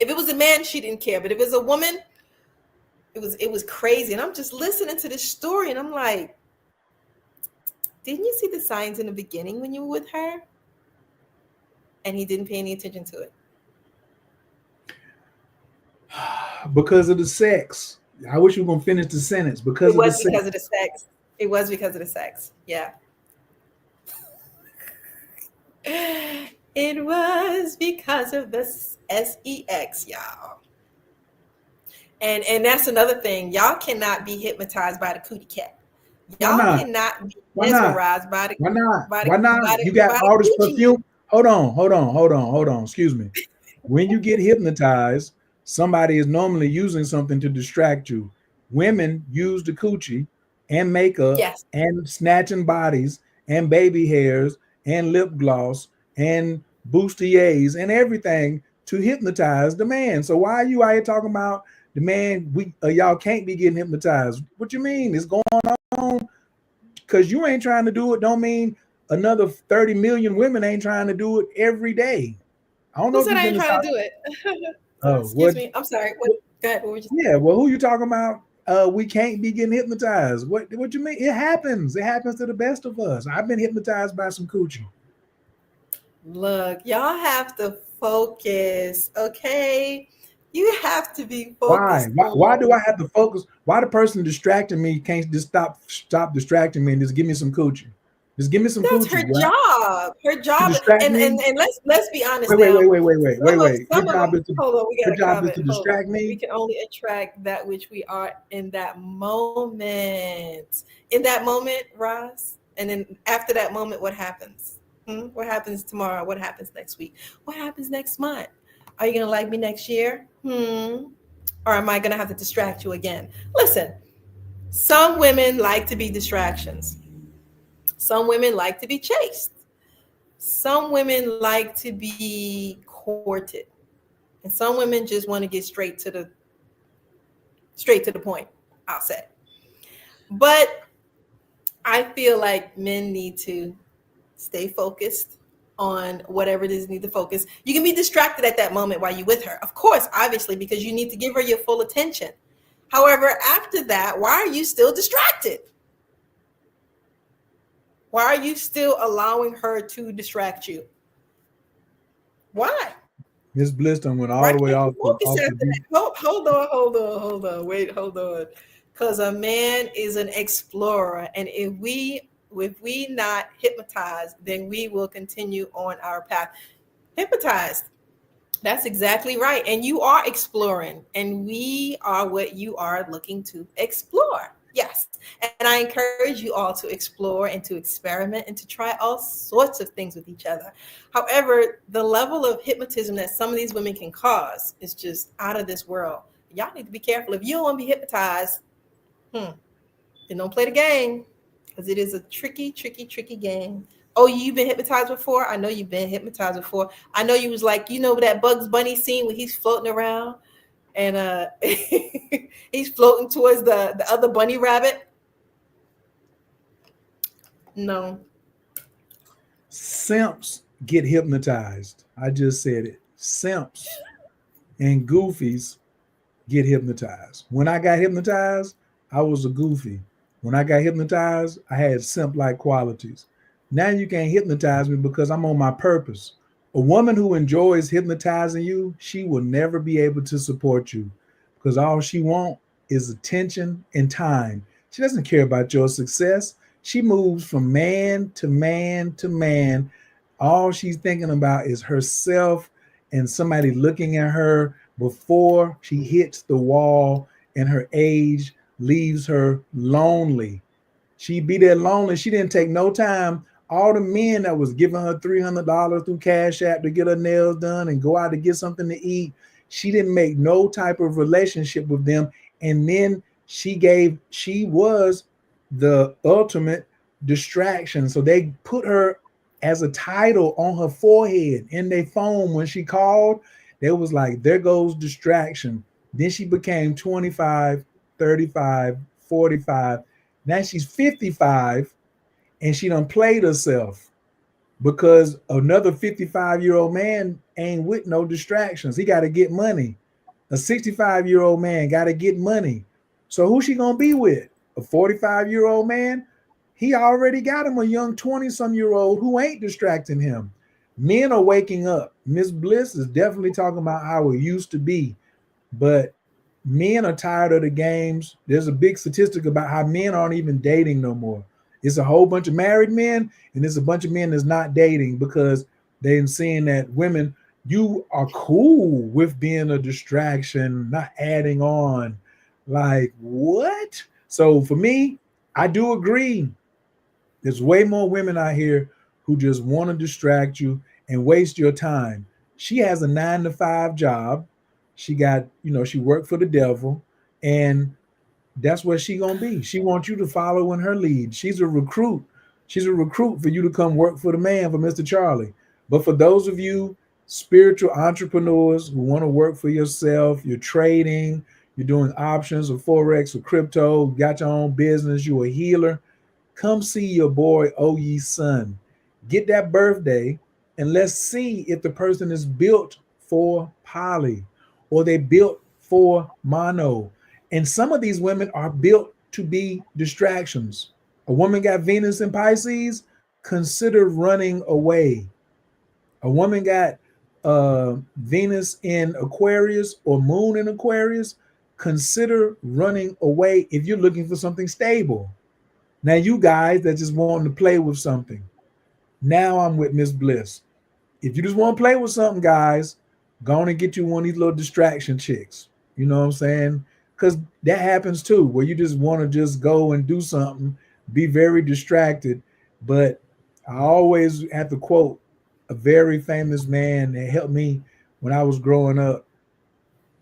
[SPEAKER 2] if it was a man, she didn't care. But if it was a woman, it was crazy. And I'm just listening to this story, and I'm like, didn't you see the signs in the beginning when you were with her? And he didn't pay any attention to it.
[SPEAKER 1] Because of the sex. I wish you were gonna finish the sentence. Because
[SPEAKER 2] It
[SPEAKER 1] of the
[SPEAKER 2] was
[SPEAKER 1] sex.
[SPEAKER 2] because of the sex. It was because of the sex. Yeah. It was because of the sex, y'all. And that's another thing. Y'all cannot be hypnotized by the cootie cat.
[SPEAKER 1] Why
[SPEAKER 2] Y'all
[SPEAKER 1] not?
[SPEAKER 2] cannot be
[SPEAKER 1] Why not?
[SPEAKER 2] mesmerized by the
[SPEAKER 1] Why not?
[SPEAKER 2] by the
[SPEAKER 1] Why not?
[SPEAKER 2] by
[SPEAKER 1] You
[SPEAKER 2] the
[SPEAKER 1] got
[SPEAKER 2] by the
[SPEAKER 1] all this
[SPEAKER 2] coochie.
[SPEAKER 1] perfume. Hold on. Excuse me. When you get hypnotized, somebody is normally using something to distract you. Women use the coochie and makeup
[SPEAKER 2] Yes.
[SPEAKER 1] and snatching bodies and baby hairs and lip gloss and bustiers and everything to hypnotize the man. So why are you out here talking about the man? We y'all can't be getting hypnotized. What you mean? It's going on because you ain't trying to do it. Don't mean another 30 million women ain't trying to do it every day. I don't
[SPEAKER 2] Who
[SPEAKER 1] know if
[SPEAKER 2] said
[SPEAKER 1] you've
[SPEAKER 2] I
[SPEAKER 1] been
[SPEAKER 2] ain't
[SPEAKER 1] to
[SPEAKER 2] trying
[SPEAKER 1] South.
[SPEAKER 2] to do it?
[SPEAKER 1] Oh,
[SPEAKER 2] Excuse
[SPEAKER 1] what?
[SPEAKER 2] me. I'm sorry. What? Go ahead. What were you saying?
[SPEAKER 1] Yeah, well, who you talking about? We can't be getting hypnotized. What you mean? It happens. It happens to the best of us. I've been hypnotized by some coochie.
[SPEAKER 2] Look, y'all have to focus, okay? You have to be
[SPEAKER 1] Why?
[SPEAKER 2] focused
[SPEAKER 1] Why do
[SPEAKER 2] on.
[SPEAKER 1] I have to focus? Why the person distracting me can't just stop distracting me and just give me some coochie? Just give me some
[SPEAKER 2] That's
[SPEAKER 1] coochie,
[SPEAKER 2] her
[SPEAKER 1] right?
[SPEAKER 2] job. Her
[SPEAKER 1] To
[SPEAKER 2] job,
[SPEAKER 1] distract
[SPEAKER 2] and
[SPEAKER 1] me.
[SPEAKER 2] let's be honest
[SPEAKER 1] Wait, wait,
[SPEAKER 2] now.
[SPEAKER 1] wait, wait, wait, wait, wait, wait. Her
[SPEAKER 2] Some of
[SPEAKER 1] job
[SPEAKER 2] them.
[SPEAKER 1] is to
[SPEAKER 2] Hold on, we
[SPEAKER 1] her
[SPEAKER 2] got a
[SPEAKER 1] job is
[SPEAKER 2] comment.
[SPEAKER 1] to
[SPEAKER 2] Hold on.
[SPEAKER 1] distract
[SPEAKER 2] We
[SPEAKER 1] me.
[SPEAKER 2] can only attract that which we are in that moment. In that moment, Ross. And then after that moment, what happens? What happens tomorrow? What happens next week? What happens next month? Are you gonna like me next year? Or am I gonna have to distract you again? Listen, some women like to be distractions. Some women like to be chased. Some women like to be courted, and some women just want to get straight to the point. I'll say, but I feel like men need to stay focused on whatever it is you need to focus. You can be distracted at that moment while you're with her, of course, obviously, because you need to give her your full attention. However, after that, why are you still distracted? Why are you still allowing her to distract you? Why?
[SPEAKER 1] Miss Bliston went
[SPEAKER 2] Why
[SPEAKER 1] all the way
[SPEAKER 2] can't you focus
[SPEAKER 1] off the
[SPEAKER 2] after that?
[SPEAKER 1] deep.
[SPEAKER 2] Hold on. Wait, hold on. Because a man is an explorer, and if we not hypnotized, then we will continue on our path. Hypnotized. That's exactly right. And you are exploring, and we are what you are looking to explore. Yes. And I encourage you all to explore and to experiment and to try all sorts of things with each other. However, the level of hypnotism that some of these women can cause is just out of this world. Y'all need to be careful. If you don't want to be hypnotized, then don't play the game, because it is a tricky game. Oh, you've been hypnotized before? I know you've been hypnotized before. I know you was like, that Bugs Bunny scene where he's floating around and he's floating towards the other bunny rabbit. No.
[SPEAKER 1] Simps get hypnotized. I just said it. Simps and goofies get hypnotized. When I got hypnotized, I was a goofy. When I got hypnotized, I had simp like qualities. Now you can't hypnotize me because I'm on my purpose. A woman who enjoys hypnotizing you, she will never be able to support you because all she wants is attention and time. She doesn't care about your success. She moves from man to man to man. All she's thinking about is herself and somebody looking at her before she hits the wall and her age leaves her lonely. She be there lonely. She didn't take no time. All the men that was giving her $300 through Cash App to get her nails done and go out to get something to eat, she didn't make no type of relationship with them. And then she was the ultimate distraction. So they put her as a title on her forehead in their phone when she called. They was like, there goes distraction. Then she became 25, 35, 45. Now she's 55 and she done played herself because another 55-year-old man ain't with no distractions. He got to get money. A 65-year-old man got to get money. So who's she gonna be with? A 45-year-old man? He already got him a young 20-some-year-old who ain't distracting him. Men are waking up. Miss Bliss is definitely talking about how it used to be, but men are tired of the games. There's a big statistic about how men aren't even dating no more. It's a whole bunch of married men, and there's a bunch of men that's not dating because they're seeing that women, you are cool with being a distraction, not adding on. Like, what? So for me, I do agree. There's way more women out here who just want to distract you and waste your time. She has a 9 to 5 job. She got, she worked for the devil, and that's what she gonna be. She wants you to follow in her lead. She's a recruit. She's a recruit for you to come work for the man, for Mr. Charlie. But for those of you spiritual entrepreneurs who want to work for yourself, you're trading, you're doing options or forex or crypto, got your own business, you're a healer, come see your boy Oye son. Get that birthday and let's see if the person is built for poly or they built for mono. And some of these women are built to be distractions. A woman got Venus in Pisces, consider running away. A woman got Venus in Aquarius or Moon in Aquarius, consider running away if you're looking for something stable. Now, you guys that just want to play with something, now I'm with Miss Bliss. If you just want to play with something, guys, go on and get you one of these little distraction chicks. You know what I'm saying? Because that happens too, where you just want to just go and do something, be very distracted. But I always have to quote a very famous man that helped me when I was growing up.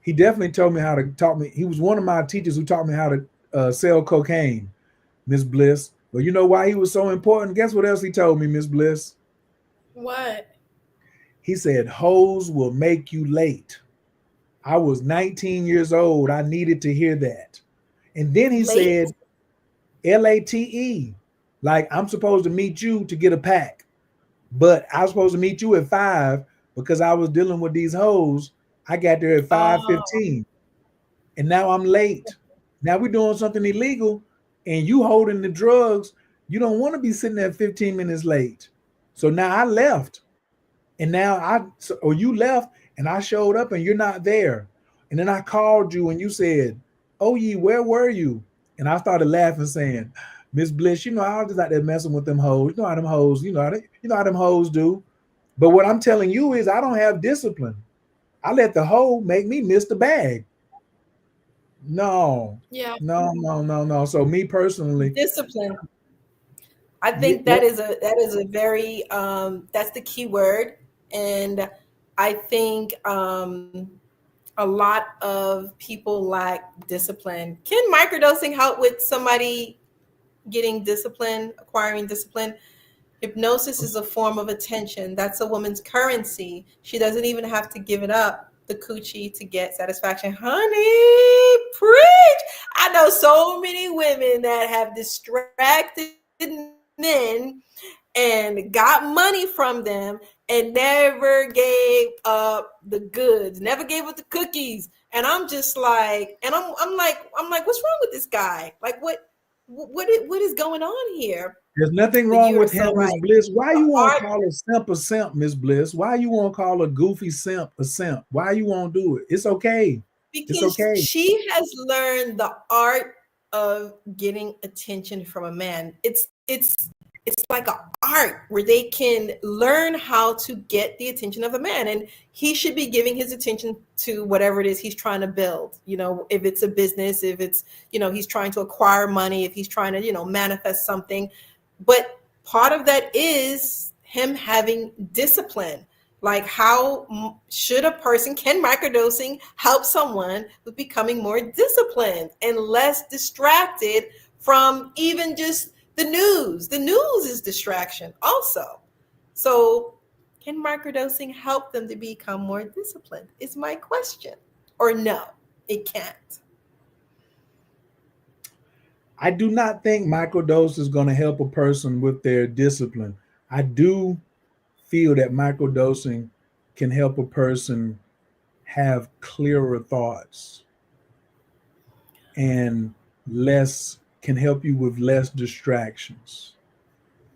[SPEAKER 1] He definitely told me how to taught me. He was one of my teachers who taught me how to sell cocaine, Miss Bliss. But you know why he was so important? Guess what else he told me, Miss Bliss?
[SPEAKER 2] What?
[SPEAKER 1] He said, hoes will make you late. I was 19 years old. I needed to hear that. And then he
[SPEAKER 2] Late?
[SPEAKER 1] said, LATE, like I'm supposed to meet you to get a pack, but I was supposed to meet you at 5 because I was dealing with these hoes. I got there at
[SPEAKER 2] Oh,
[SPEAKER 1] 5:15 and now I'm late. Now we're doing something illegal and you holding the drugs. You don't want to be sitting there 15 minutes late. So now I left. And now or you left and I showed up and you're not there. And then I called you and you said, "Oh, where were you?" And I started laughing, saying, "Miss Bliss, I was just out there messing with them hoes. You know how them hoes, you know how them hoes do." But what I'm telling you is I don't have discipline. I let the hoe make me miss the bag. No,
[SPEAKER 2] yeah.
[SPEAKER 1] no, no, no, no. So me personally,
[SPEAKER 2] Discipline. I
[SPEAKER 1] yeah,
[SPEAKER 2] think that is a very that's the key word. And I think a lot of people lack discipline. Can microdosing help with somebody getting discipline, acquiring discipline? Hypnosis is a form of attention. That's a woman's currency. She doesn't even have to give it up, the coochie, to get satisfaction. Honey, preach. I know so many women that have distracted men and got money from them and never gave up the goods, never gave up the cookies. And I'm just like, and I'm like, what's wrong with this guy? Like, what is going on here?
[SPEAKER 1] there's nothing
[SPEAKER 2] But
[SPEAKER 1] wrong
[SPEAKER 2] you are
[SPEAKER 1] with
[SPEAKER 2] so
[SPEAKER 1] him, Miss
[SPEAKER 2] right.
[SPEAKER 1] Bliss. Why
[SPEAKER 2] The
[SPEAKER 1] you want to
[SPEAKER 2] art,
[SPEAKER 1] call a simp a simp, Miss Bliss? Why you want to call a goofy simp a simp? Why you won't do it? It's okay. It's
[SPEAKER 2] because
[SPEAKER 1] okay.
[SPEAKER 2] she has learned the art of getting attention from a man. It's like an art where they can learn how to get the attention of a man, and he should be giving his attention to whatever it is he's trying to build. If it's a business, if it's he's trying to acquire money, if he's trying to manifest something. But part of that is him having discipline. Like, how should a person, can microdosing help someone with becoming more disciplined and less distracted from even just the news? The news is distraction also. So can microdosing help them to become more disciplined, is my question. Or no, it can't.
[SPEAKER 1] I do not think microdose is going to help a person with their discipline. I do feel that microdosing can help a person have clearer thoughts and less can help you with less distractions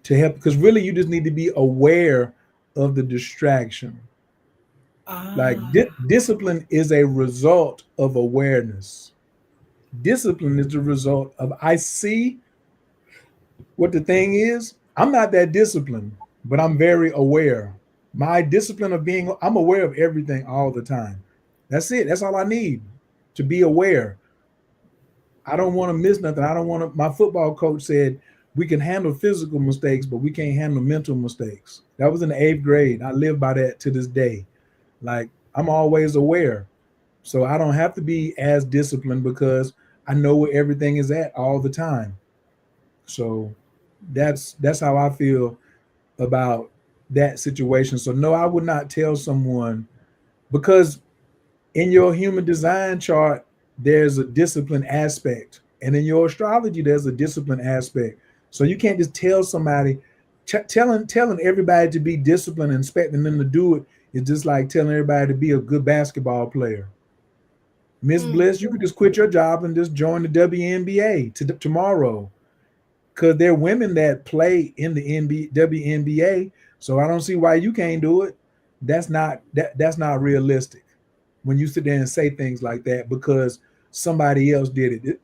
[SPEAKER 1] to help because really you just need to be aware of the distraction. Like
[SPEAKER 2] Ah.
[SPEAKER 1] discipline is a result of awareness. Discipline is the result of I see what the thing is. I'm not that disciplined, but I'm very aware. My discipline of being I'm aware of everything all the time. That's it. That's all I need to be aware. I don't want to miss nothing. I don't want to. My football coach said we can handle physical mistakes, but we can't handle mental mistakes. That was in the eighth grade. I live by that to this day. Like I'm always aware, so I don't have to be as disciplined because I know where everything is at all the time. So that's how I feel about that situation. So no, I would not tell someone because in your human design chart, there's a discipline aspect, and in your astrology, there's a discipline aspect. So you can't just tell somebody, telling everybody to be disciplined and expecting them to do it is just like telling everybody to be a good basketball player. Miss
[SPEAKER 2] Mm.
[SPEAKER 1] Bliss, you could just quit your job and just join the WNBA tomorrow because there are women that play in the WNBA. So I don't see why you can't do it. That's not realistic when you sit there and say things like that because somebody else did it.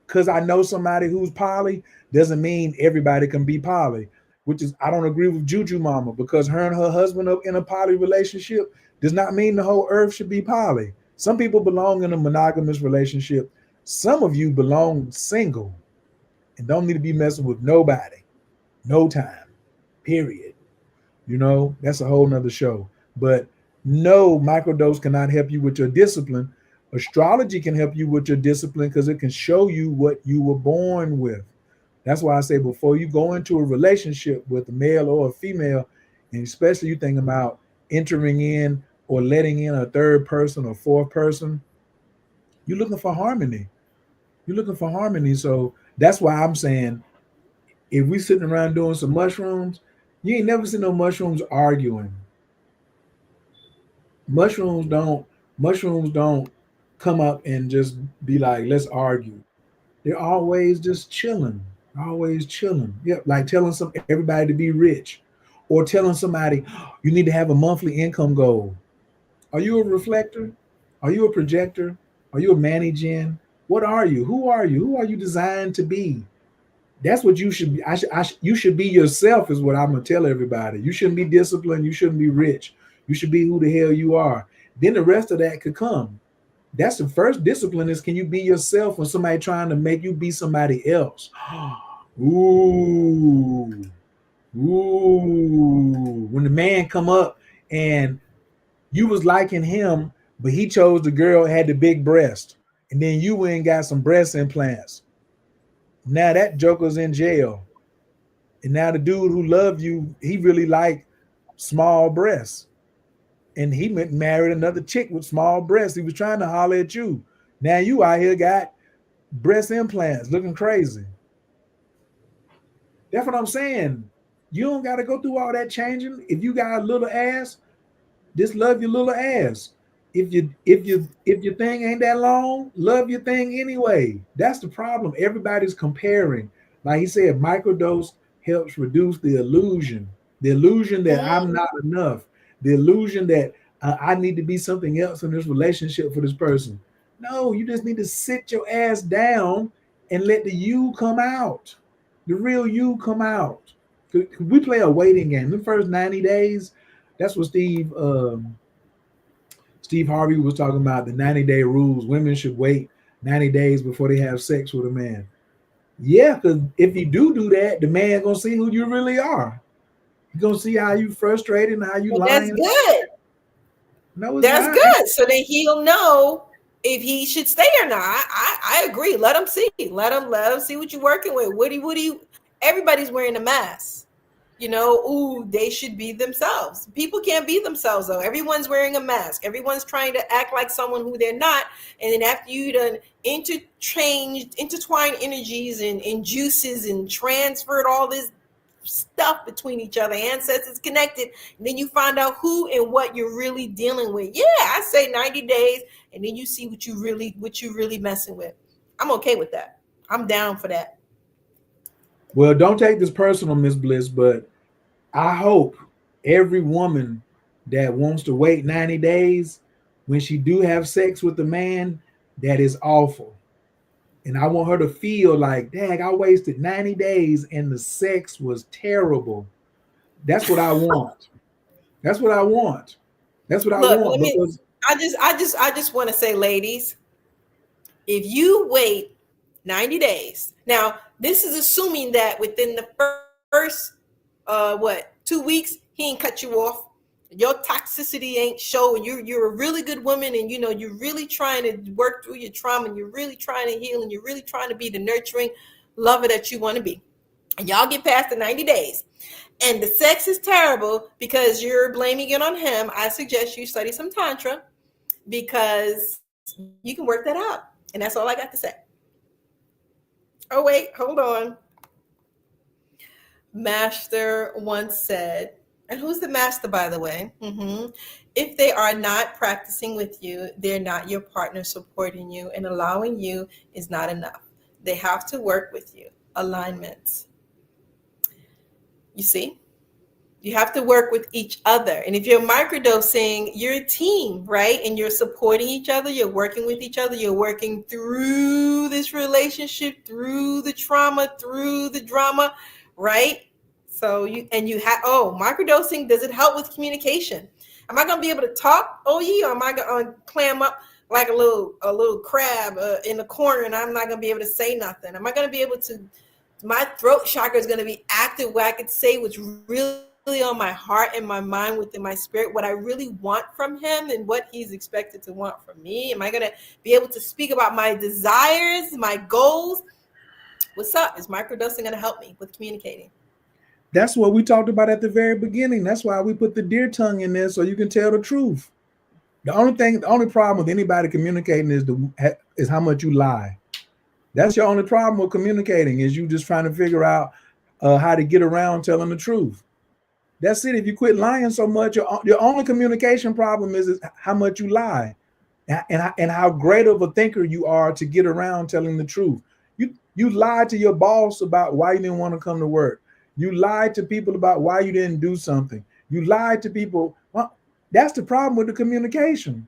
[SPEAKER 1] Because I know somebody who's poly doesn't mean everybody can be poly, which is I don't agree with Juju Mama because her and her husband are in a poly relationship does not mean the whole earth should be poly. Some people belong in a monogamous relationship. Some of you belong single and don't need to be messing with nobody, no time, period. You know, that's a whole nother show. But no, microdose cannot help you with your discipline. Astrology can help you with your discipline because it can show you what you were born with. That's why I say before you go into a relationship with a male or a female, and especially you think about entering in or letting in a third person or fourth person, you're looking for harmony. You're looking for harmony. So that's why I'm saying if we sitting around doing some mushrooms, you ain't never seen no mushrooms arguing. mushrooms don't mushrooms don't come up and just be like let's argue. They're always just chilling, always chilling. Yeah, like telling some everybody to be rich or telling somebody you need to have a monthly income goal. Are you a reflector? Are you a projector? Are you a managing? What are you? Who are you designed to be? That's what you should be. You should be yourself is what I'm gonna tell everybody. You shouldn't be disciplined. You shouldn't be rich. You should be who the hell you are. Then the rest of that could come. That's the first discipline is can you be yourself when somebody trying to make you be somebody else? Ooh, ooh. When the man come up and you was liking him, but he chose the girl that had the big breast, and then you went and got some breast implants. Now that joker's in jail. And now the dude who loved you, he really liked small breasts. And he went and married another chick with small breasts. He was trying to holler at you. Now you out here got breast implants looking crazy. That's what I'm saying. You don't got to go through all that changing. If you got a little ass, just love your little ass. If your thing ain't that long, love your thing anyway. That's the problem. Everybody's comparing. Like he said, microdose helps reduce the illusion that I'm
[SPEAKER 2] Mm.
[SPEAKER 1] not enough, the illusion that I need to be something else in this relationship for this person. No, you just need to sit your ass down and let the you come out, the real you come out. We play a waiting game. The first 90 days, that's what Steve Harvey was talking about the 90-day rules. Women should wait 90 days before they have sex with a man. Yeah, because if you do that, the man gonna see who you really are. He's gonna see how you frustrated and how you
[SPEAKER 2] Well, that's
[SPEAKER 1] lying.
[SPEAKER 2] good.
[SPEAKER 1] No, it's
[SPEAKER 2] That's
[SPEAKER 1] not.
[SPEAKER 2] good. So then he'll know if he should stay or not. I agree. Let him see. Let him see what you're working with. Everybody's wearing a mask. ooh, they should be themselves. People can't be themselves though. Everyone's wearing a mask. Everyone's trying to act like someone who they're not. And then after you done intertwined energies and juices and transferred all this stuff between each other, ancestors connected, and then you find out who and what you're really dealing with. Yeah, I say 90 days, and then you see what you really messing with. I'm okay with that. I'm down for that.
[SPEAKER 1] Well, don't take this personal, Miss Bliss, but I hope every woman that wants to wait 90 days, when she do have sex with a man, that is awful. And I want her to feel like, dang, I wasted 90 days and the sex was terrible. That's what I want. That's what I want. That's what I
[SPEAKER 2] Look,
[SPEAKER 1] want
[SPEAKER 2] let me.
[SPEAKER 1] because
[SPEAKER 2] I just want to say, ladies, if you wait 90 days, now this is assuming that within the first, 2 weeks, he ain't cut you off. Your toxicity ain't showing. You're a really good woman, and you're really trying to work through your trauma, and you're really trying to heal, and you're really trying to be the nurturing lover that you want to be. And y'all get past the 90 days, and the sex is terrible because you're blaming it on him. I suggest you study some tantra because you can work that out. And that's all I got to say. Oh, wait, hold on. Master once said, and who's the master, by the way? If they are not practicing with you, they're not your partner supporting you, and allowing you is not enough. They have to work with you. Alignments. You see? You have to work with each other. And if you're microdosing, you're a team, right? And you're supporting each other. You're working with each other. You're working through this relationship, through the trauma, through the drama, right? So you have, microdosing, does it help with communication? Am I going to be able to talk? Oh, yeah. Or am I going to clam up like a little crab in the corner, and I'm not going to be able to say nothing? Am I going to be able to, my throat chakra is going to be active where I could say what's really on my heart and my mind, within my spirit, what I really want from him and what he's expected to want from me? Am I going to be able to speak about my desires, my goals? What's up? Is microdosing going to help me with communicating?
[SPEAKER 1] that's what we talked about at the very beginning. That's why we put the deer tongue in there so you can tell the truth. The only problem with anybody communicating is how much you lie. That's your only problem with communicating, is you just trying to figure out how to get around telling the truth. That's it. If you quit lying so much, your only communication problem is how much you lie, and how great of a thinker you are to get around telling the truth. You lied to your boss about why you didn't want to come to work. You lied to people about why you didn't do something. You lied to people. Well, that's the problem with the communication.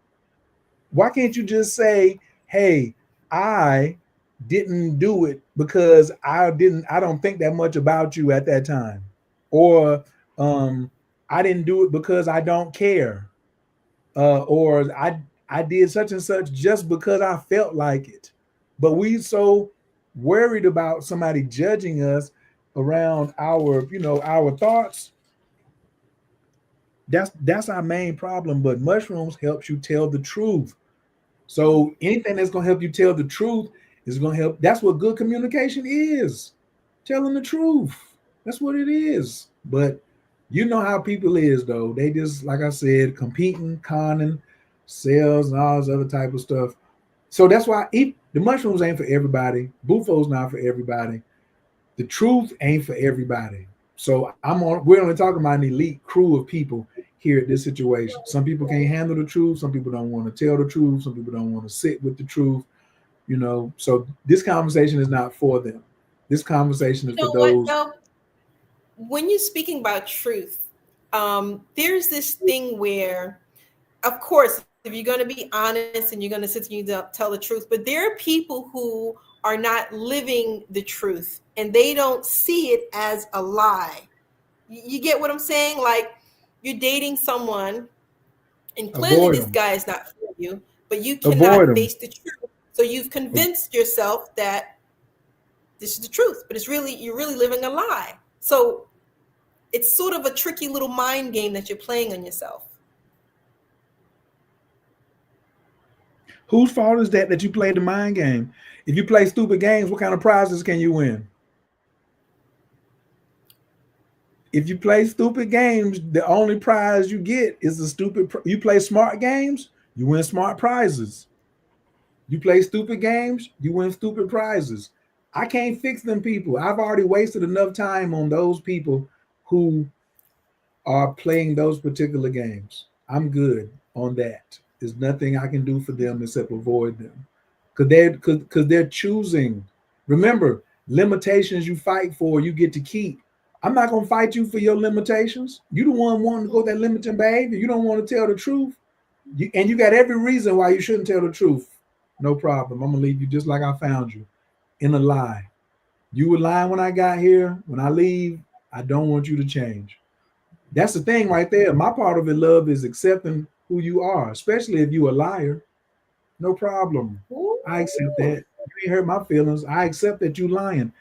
[SPEAKER 1] Why can't you just say, hey, I didn't do it because I don't think that much about you at that time. Or I didn't do it because I don't care. Or I did such and such just because I felt like it. But we so worried about somebody judging us around our thoughts. That's our main problem. But mushrooms helps you tell the truth. So anything that's gonna help you tell the truth is gonna help. That's what good communication is. Telling the truth. That's what it is. But you know how people is though. They just, like I said, competing, conning, sales, and all this other type of stuff. So that's why the mushrooms ain't for everybody. Bufo's not for everybody. The truth ain't for everybody. So we're only talking about an elite crew of people here at this situation. Some people can't handle the truth. Some people don't want to tell the truth. Some people don't want to sit with the truth. So this conversation is not for them. This conversation is
[SPEAKER 2] You
[SPEAKER 1] for
[SPEAKER 2] know what,
[SPEAKER 1] those.
[SPEAKER 2] though? When you're speaking about truth, there's this thing where, of course, if you're going to be honest and you're going to sit and you tell the truth, but there are people who are not living the truth and they don't see it as a lie. You get what I'm saying? Like, you're dating someone and clearly
[SPEAKER 1] Avoid
[SPEAKER 2] this
[SPEAKER 1] them.
[SPEAKER 2] guy is not for you, but you
[SPEAKER 1] Avoid
[SPEAKER 2] cannot
[SPEAKER 1] them.
[SPEAKER 2] face the truth. So you've convinced yourself that this is the truth, but you're really living a lie. So it's sort of a tricky little mind game that you're playing on yourself.
[SPEAKER 1] Whose fault is that you played the mind game? If you play stupid games, what kind of prizes can you win? If you play stupid games, the only prize you get is the stupid. You play smart games, you win smart prizes. You play stupid games, you win stupid prizes. I can't fix them people. I've already wasted enough time on those people who are playing those particular games. I'm good on that. There's nothing I can do for them except avoid them. Because they're choosing. Remember, limitations you fight for, you get to keep. I'm not gonna fight you for your limitations. You the one wanting to go that limiting behavior. You don't want to tell the truth. And you got every reason why you shouldn't tell the truth. No problem. I'm gonna leave you just like I found you, in a lie. You were lying when I got here. When I leave, I don't want you to change. That's the thing right there. My part of it, love, is accepting who you are, especially if you a liar. No problem.
[SPEAKER 2] Ooh.
[SPEAKER 1] I accept that. You ain't hurt my feelings. I accept that you lying.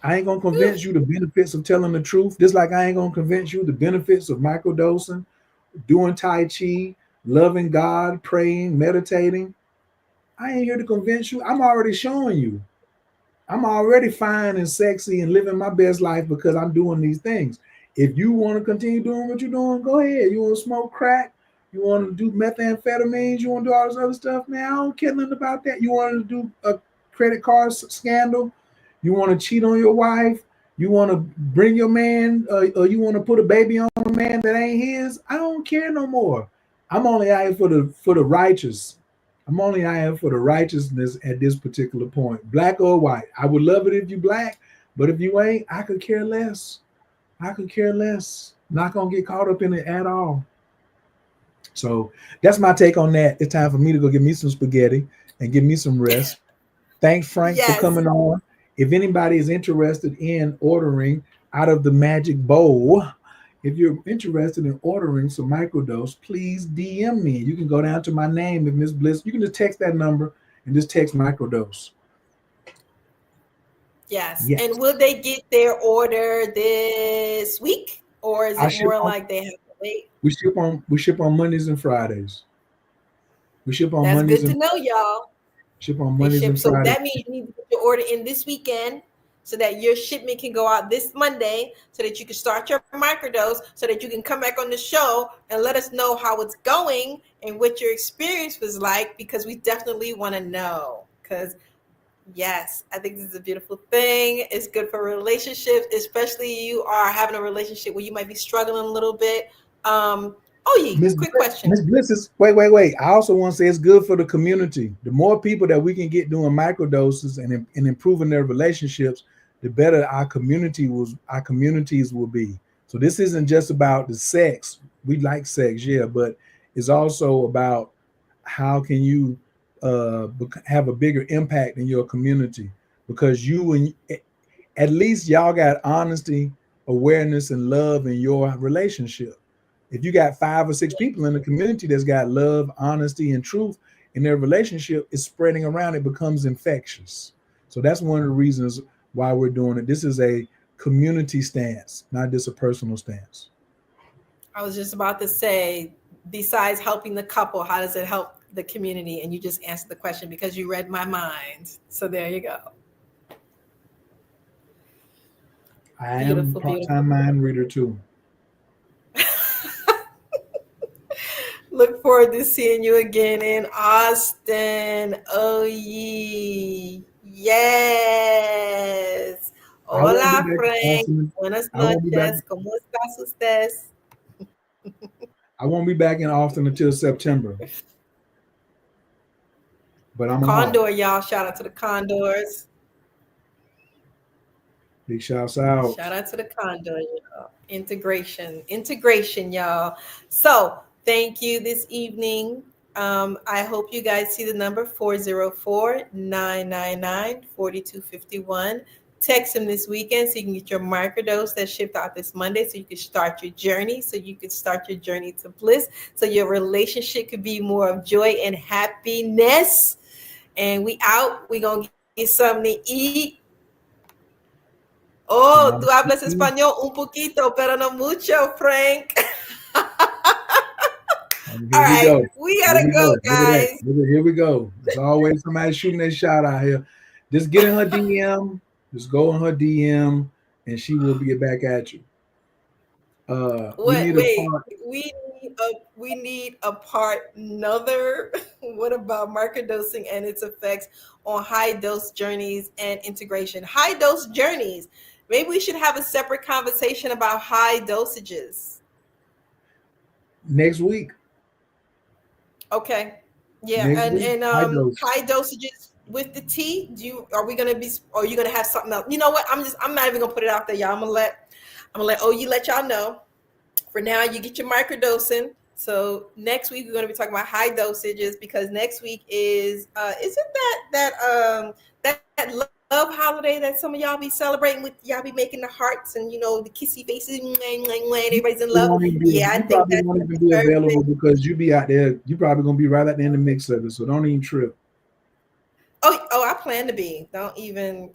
[SPEAKER 1] I ain't gonna convince you the benefits of telling the truth, just like I ain't gonna convince you the benefits of microdosing, doing Tai Chi, loving God, praying, meditating. I ain't here to convince you. I'm already showing you. I'm already fine and sexy and living my best life because I'm doing these things. If you want to continue doing what you're doing, go ahead. You want to smoke crack? You want to do methamphetamines? You want to do all this other stuff? Man, I don't care nothing about that. You want to do a credit card scandal? You want to cheat on your wife? You want to bring your man, or you want to put a baby on a man that ain't his? I don't care no more. I'm only out here for the righteous. I'm only out here for the righteousness at this particular point, black or white. I would love it if you black, but if you ain't, I could care less. I could care less. Not gonna get caught up in it at all. So that's my take on that. It's time for me to go get me some spaghetti and give me some rest. Thanks, Frank, for
[SPEAKER 2] Yes.
[SPEAKER 1] coming on. If anybody is interested in ordering out of the magic bowl, if you're interested in ordering some microdose, please DM me. You can go down to my name, if Miss Bliss. You can just text that number and just text microdose.
[SPEAKER 2] Yes.
[SPEAKER 1] Yes.
[SPEAKER 2] And will they get their order this week? Or is
[SPEAKER 1] I
[SPEAKER 2] it
[SPEAKER 1] ship
[SPEAKER 2] more
[SPEAKER 1] on,
[SPEAKER 2] like they have to wait?
[SPEAKER 1] we ship on Mondays and Fridays. We ship on
[SPEAKER 2] That's
[SPEAKER 1] Mondays
[SPEAKER 2] good to
[SPEAKER 1] and
[SPEAKER 2] know, y'all.
[SPEAKER 1] ship on
[SPEAKER 2] They
[SPEAKER 1] Mondays
[SPEAKER 2] ship.
[SPEAKER 1] and
[SPEAKER 2] So
[SPEAKER 1] Fridays.
[SPEAKER 2] that means you need to get your order in this weekend so that your shipment can go out this Monday so that you can start your microdose so that you can come back on the show and let us know how it's going and what your experience was like, because we definitely want to know. Because yes, I think this is a beautiful thing. It's good for relationships, especially you are having a relationship where you might be struggling a little bit. Oh, yeah, quick question.
[SPEAKER 1] Miss Bliss is wait. I also want to say it's good for the community. The more people that we can get doing microdoses and improving their relationships, the better our communities will be. So this isn't just about the sex. We like sex, yeah, but it's also about how can you have a bigger impact in your community, because you and at least y'all got honesty, awareness, and love in your relationship. If you got 5 or 6 people in the community that's got love, honesty, and truth in their relationship, it's spreading around. It becomes infectious. So that's one of the reasons why we're doing it. This is a community stance, not just a personal stance.
[SPEAKER 2] I was just about to say, besides helping the couple, how does it help the community? And you just answered the question because you read my mind. So there you go.
[SPEAKER 1] I am
[SPEAKER 2] Beautiful,
[SPEAKER 1] a
[SPEAKER 2] beautiful.
[SPEAKER 1] part-time mind reader too.
[SPEAKER 2] Look forward to seeing you again in Austin. Oh, ye. Yes.
[SPEAKER 1] I won't be
[SPEAKER 2] Hola,
[SPEAKER 1] back in
[SPEAKER 2] Frank.
[SPEAKER 1] Austin.
[SPEAKER 2] Buenas
[SPEAKER 1] I won't be back.
[SPEAKER 2] noches. ¿Cómo estás ustedes?
[SPEAKER 1] I won't be back in Austin until September. But I'm off.
[SPEAKER 2] Condor, y'all. Shout out to the Condors.
[SPEAKER 1] Big shouts out.
[SPEAKER 2] Shout out to the Condor, y'all. Integration, y'all. So thank you this evening. I hope you guys see the number 404-999-4251. Text him this weekend so you can get your microdose that shipped out this Monday so you can start your journey, to bliss, so your relationship could be more of joy and happiness. And we out. We going to get something to eat. Oh, tú hablas español un poquito, pero no mucho, Frank. All right, we gotta go, guys.
[SPEAKER 1] Here we go. There's always somebody shooting that shot out here. Just get in her DM. Just go in her DM, and she will get back at you. We
[SPEAKER 2] What?
[SPEAKER 1] need a
[SPEAKER 2] Wait,
[SPEAKER 1] part.
[SPEAKER 2] we need a part another. What about microdosing and its effects on high dose journeys and integration? High dose journeys. Maybe we should have a separate conversation about high dosages.
[SPEAKER 1] Next week.
[SPEAKER 2] Okay. Yeah,
[SPEAKER 1] Next
[SPEAKER 2] and
[SPEAKER 1] week, high dose.
[SPEAKER 2] high dosages with the tea. Do you are we gonna be? Or are you gonna have something else? You know what? I'm not even gonna put it out there, y'all. I'm gonna let OU let y'all know. For now, you get your microdosing. So next week we're going to be talking about high dosages because next week is isn't that love holiday that some of y'all be celebrating with? Y'all be making the hearts and the kissy faces, everybody's in love. Yeah, I
[SPEAKER 1] You
[SPEAKER 2] think
[SPEAKER 1] probably
[SPEAKER 2] that's
[SPEAKER 1] won't
[SPEAKER 2] gonna
[SPEAKER 1] even
[SPEAKER 2] be
[SPEAKER 1] be
[SPEAKER 2] Thursday.
[SPEAKER 1] available because you be out there. You probably gonna be right out there in the mix of it. So don't even trip.
[SPEAKER 2] Oh, I plan to be. Don't even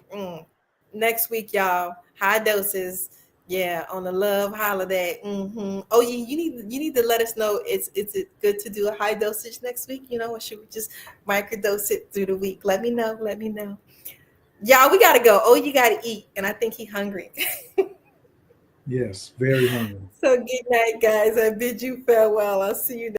[SPEAKER 2] next week, y'all. High doses. Yeah, on the love holiday. Oh, you need to let us know. Is it good to do a high dosage next week? Or should we just microdose it through the week? Let me know. Let me know. Y'all, we gotta go. Oh, you gotta eat, and I think he hungry.
[SPEAKER 1] Yes, very hungry.
[SPEAKER 2] So good night, guys. I bid you farewell. I'll see you.